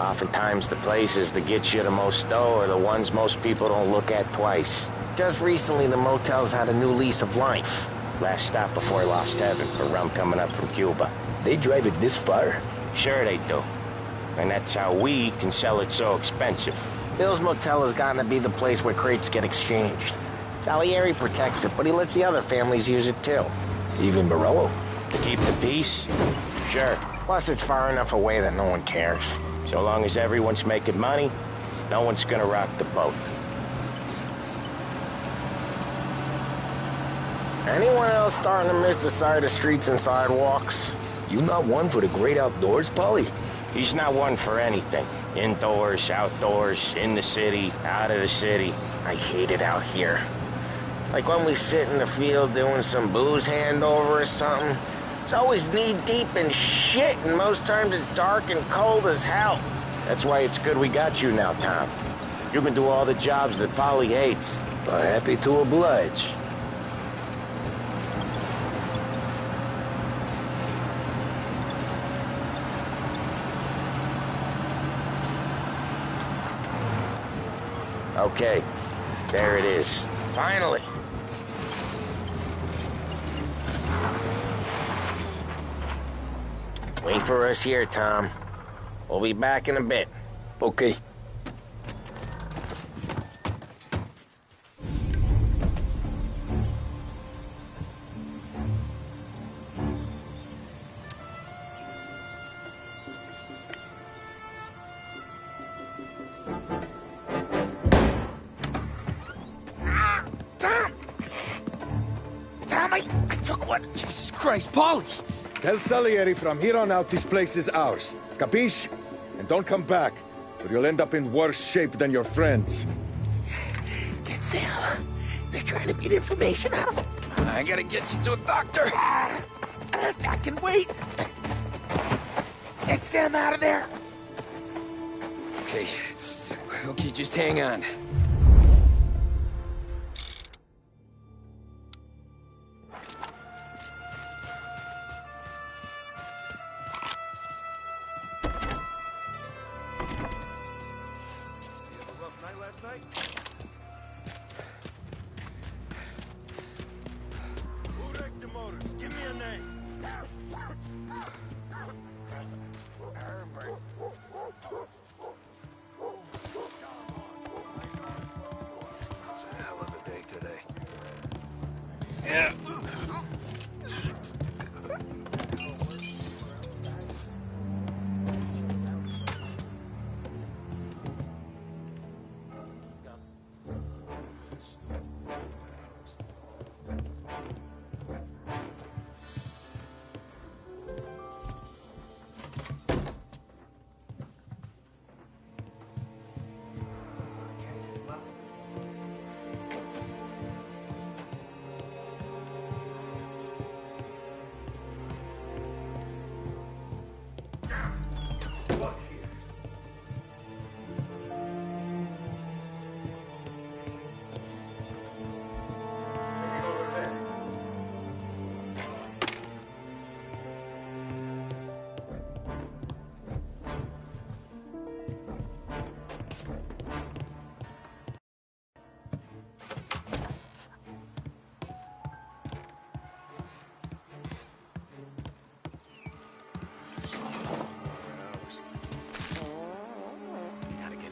Oftentimes the places that get you the most dough are the ones most people don't look at twice. Just recently the motel's had a new lease of life. Last stop before Lost Heaven for rum coming up from Cuba. They drive it this far? Sure they do. And that's how we can sell it so expensive. Bill's Motel has gotten to be the place where crates get exchanged. Salieri protects it, but he lets the other families use it too. Even Morello? To keep the peace? Sure. Plus it's far enough away that no one cares. So long as everyone's making money, no one's gonna rock the boat. Anyone else starting to miss the side of streets and sidewalks? You not one for the great outdoors, Polly? He's not one for anything. Indoors, outdoors, in the city, out of the city. I hate it out here. Like when we sit in the field doing some booze handover or something. It's always knee-deep in shit, and most times it's dark and cold as hell. That's why it's good we got you now, Tom. You can do all the jobs that Polly hates. Happy to oblige. Okay, there it is. Finally. Wait for us here, Tom. We'll be back in a bit. Okay. Tom, I took one. Jesus Christ, Polly! Tell Salieri from here on out this place is ours. Capiche? And don't come back, or you'll end up in worse shape than your friends. Get Sam. They're trying to beat information out of him. I gotta get you to a doctor. I can wait. Get Sam out of there. Okay, just hang on.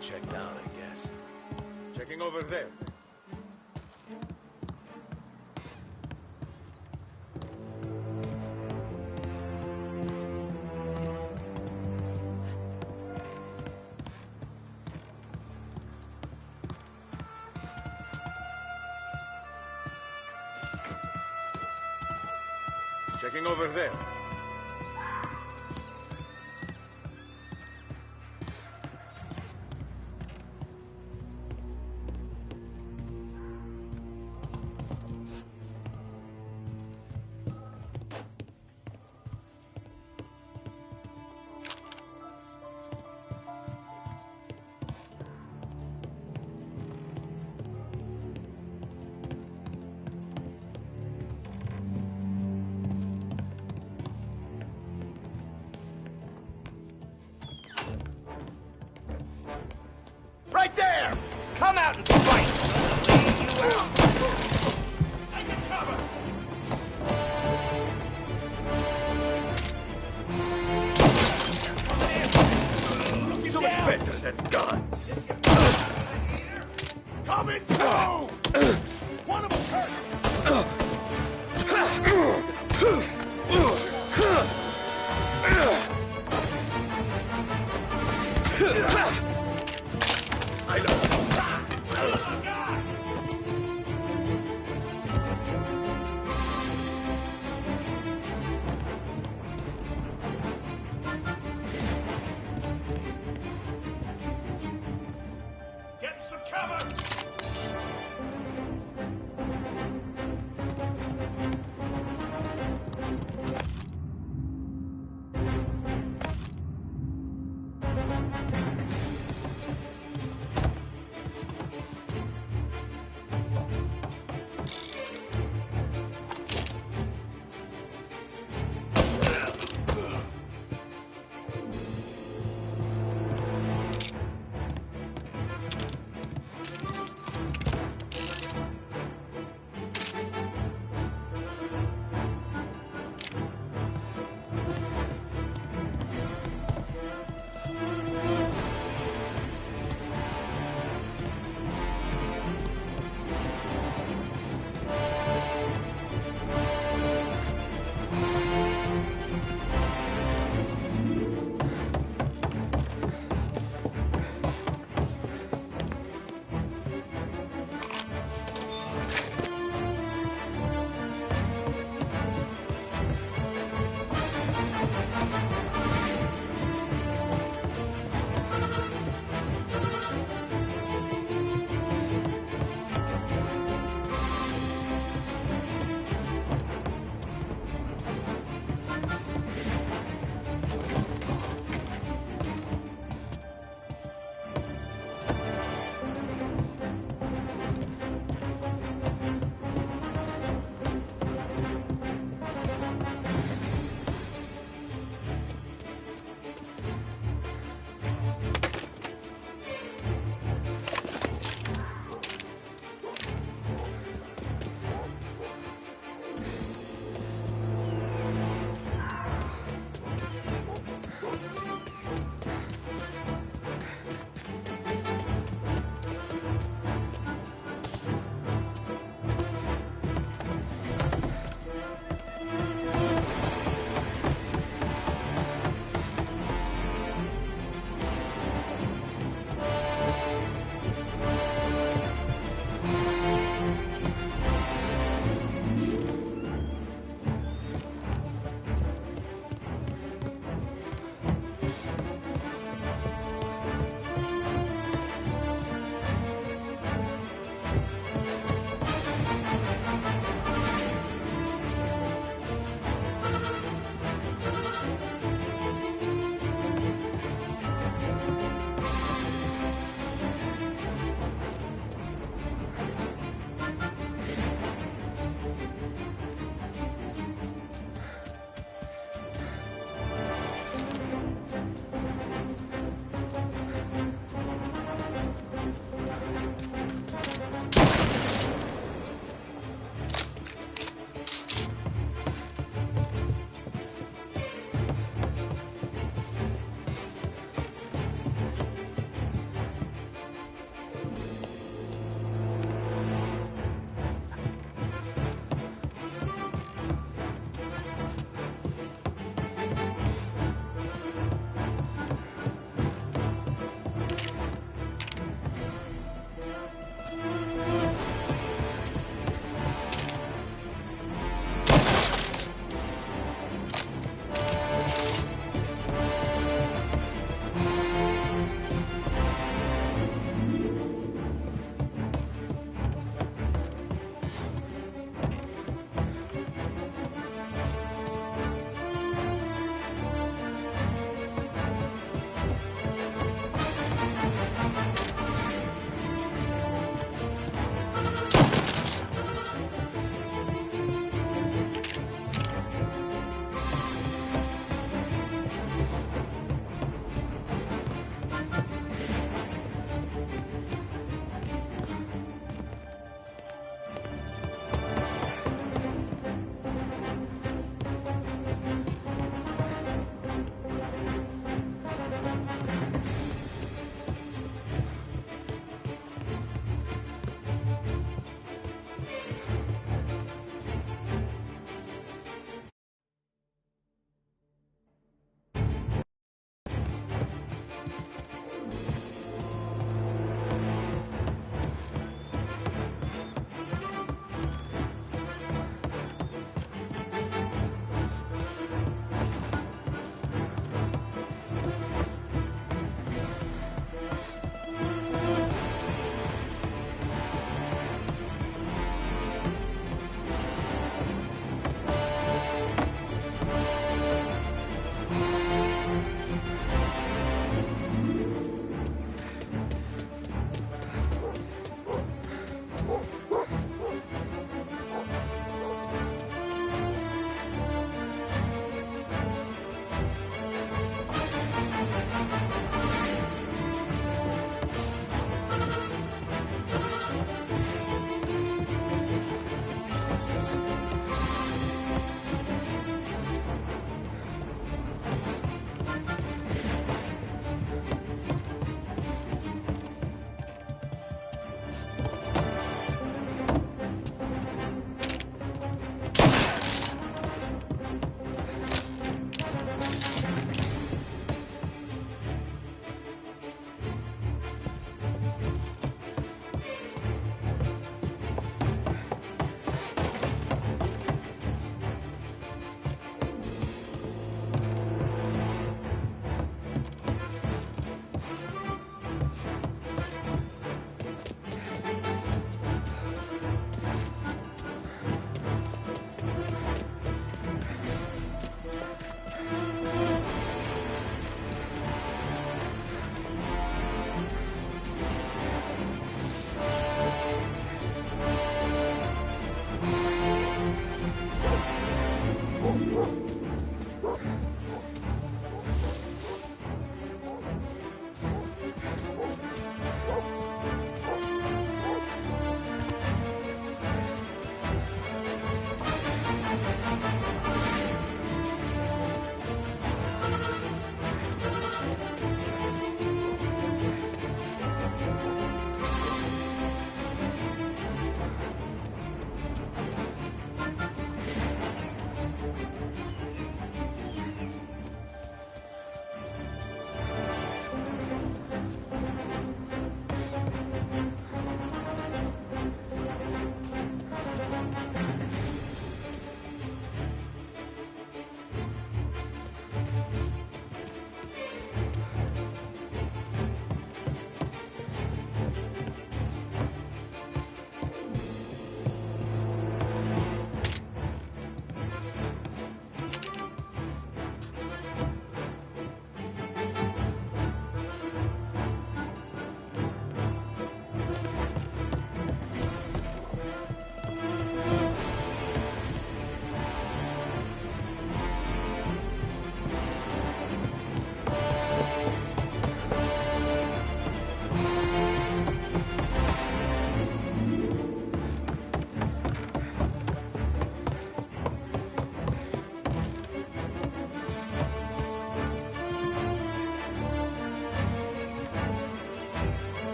Checked out, I guess. Checking over there. Checking over there. Right there! Come out and fight! Take a cover! So much better than guns. Coming through! One of them's hurt! I know. Get some cover!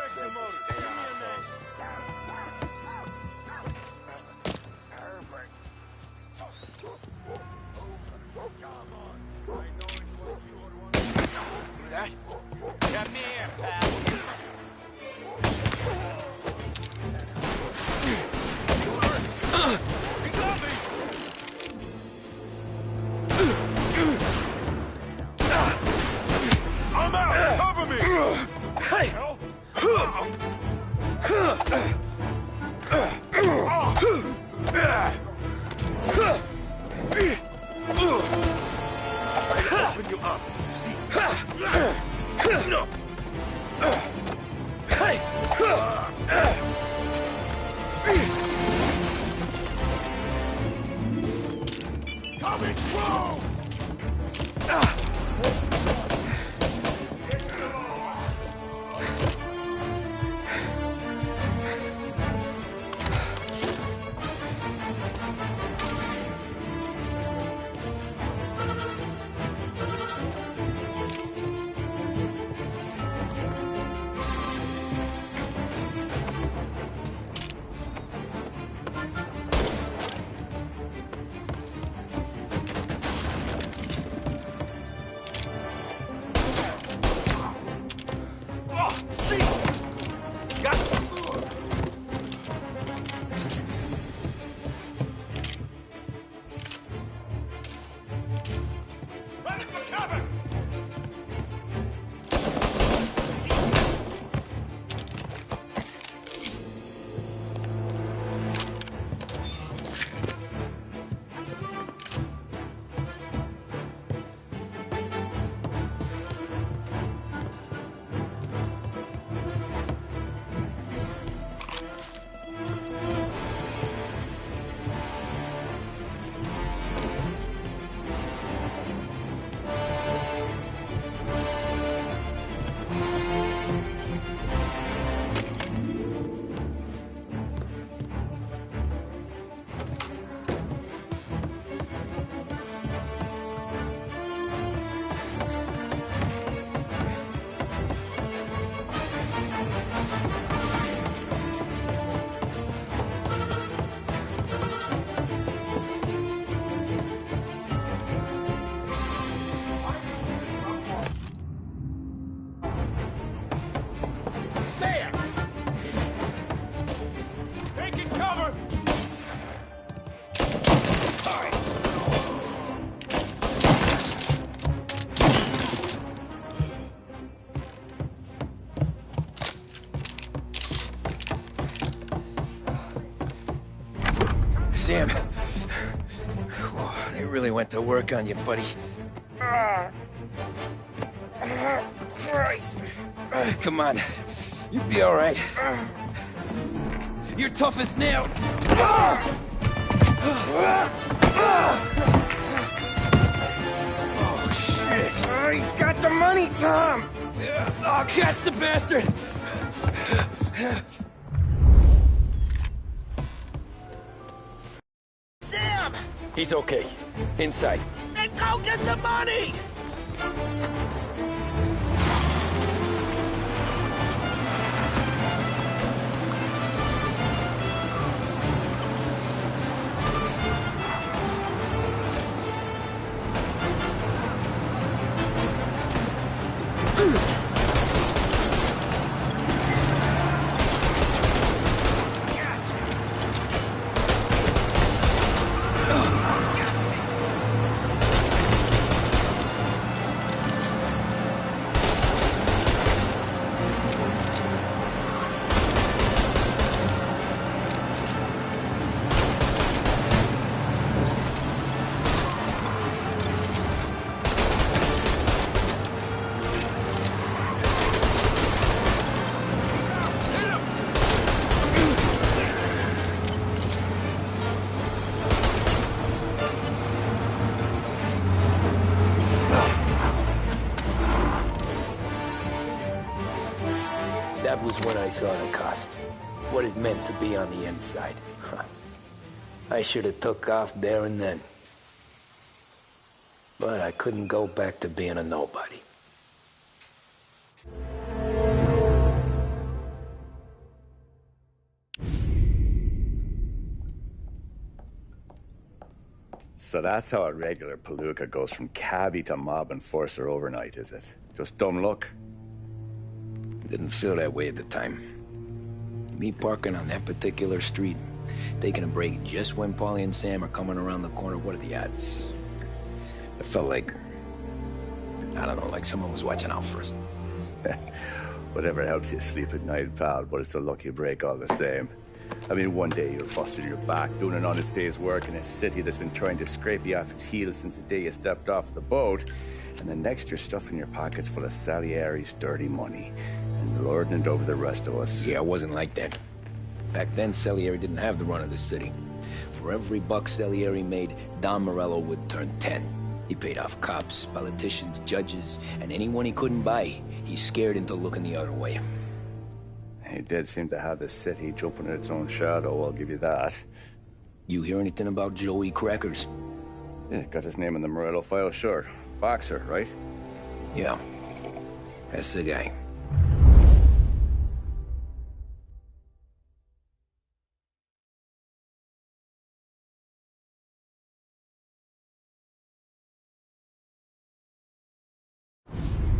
sake, to stay on our toes. Herbert. Hear that? Come here, pal. He's on me! I'm out! Cover me! Hey! Open you up. See. No. Hey. Coming through. Sam. They really went to work on you, buddy. Christ. Come on. You'll be all right. You're tough as nails. Oh, shit. He's got the money, Tom. Oh, catch the bastard. Sam! He's okay. Inside. Then go get the money! That was when I saw the cost. What it meant to be on the inside. I should have took off there and then. But I couldn't go back to being a nobody. So that's how a regular palooka goes from cabbie to mob enforcer overnight, is it? Just dumb luck? Didn't feel that way at the time. Me parking on that particular street, taking a break just when Paulie and Sam are coming around the corner, what are the odds? It felt like, I don't know, like someone was watching out for us. Whatever helps you sleep at night, pal, but it's a lucky break all the same. I mean, one day you're busted your back doing an honest day's work in a city that's been trying to scrape you off its heels since the day you stepped off the boat, and the next you're stuffing your pockets full of Salieri's dirty money and lording it over the rest of us. Yeah, it wasn't like that. Back then, Salieri didn't have the run of the city. For every buck Salieri made, Don Morello would turn 10. He paid off cops, politicians, judges, and anyone he couldn't buy, he scared into looking the other way. He did seem to have the city jumping in its own shadow, I'll give you that. You hear anything about Joey Crackers? Yeah, got his name in the Morello file, sure. Boxer, right? Yeah, that's the guy.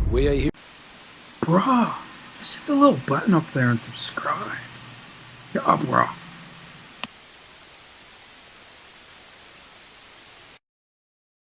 Where you here? Bruh, just hit the little button up there and subscribe. Yeah, bruh.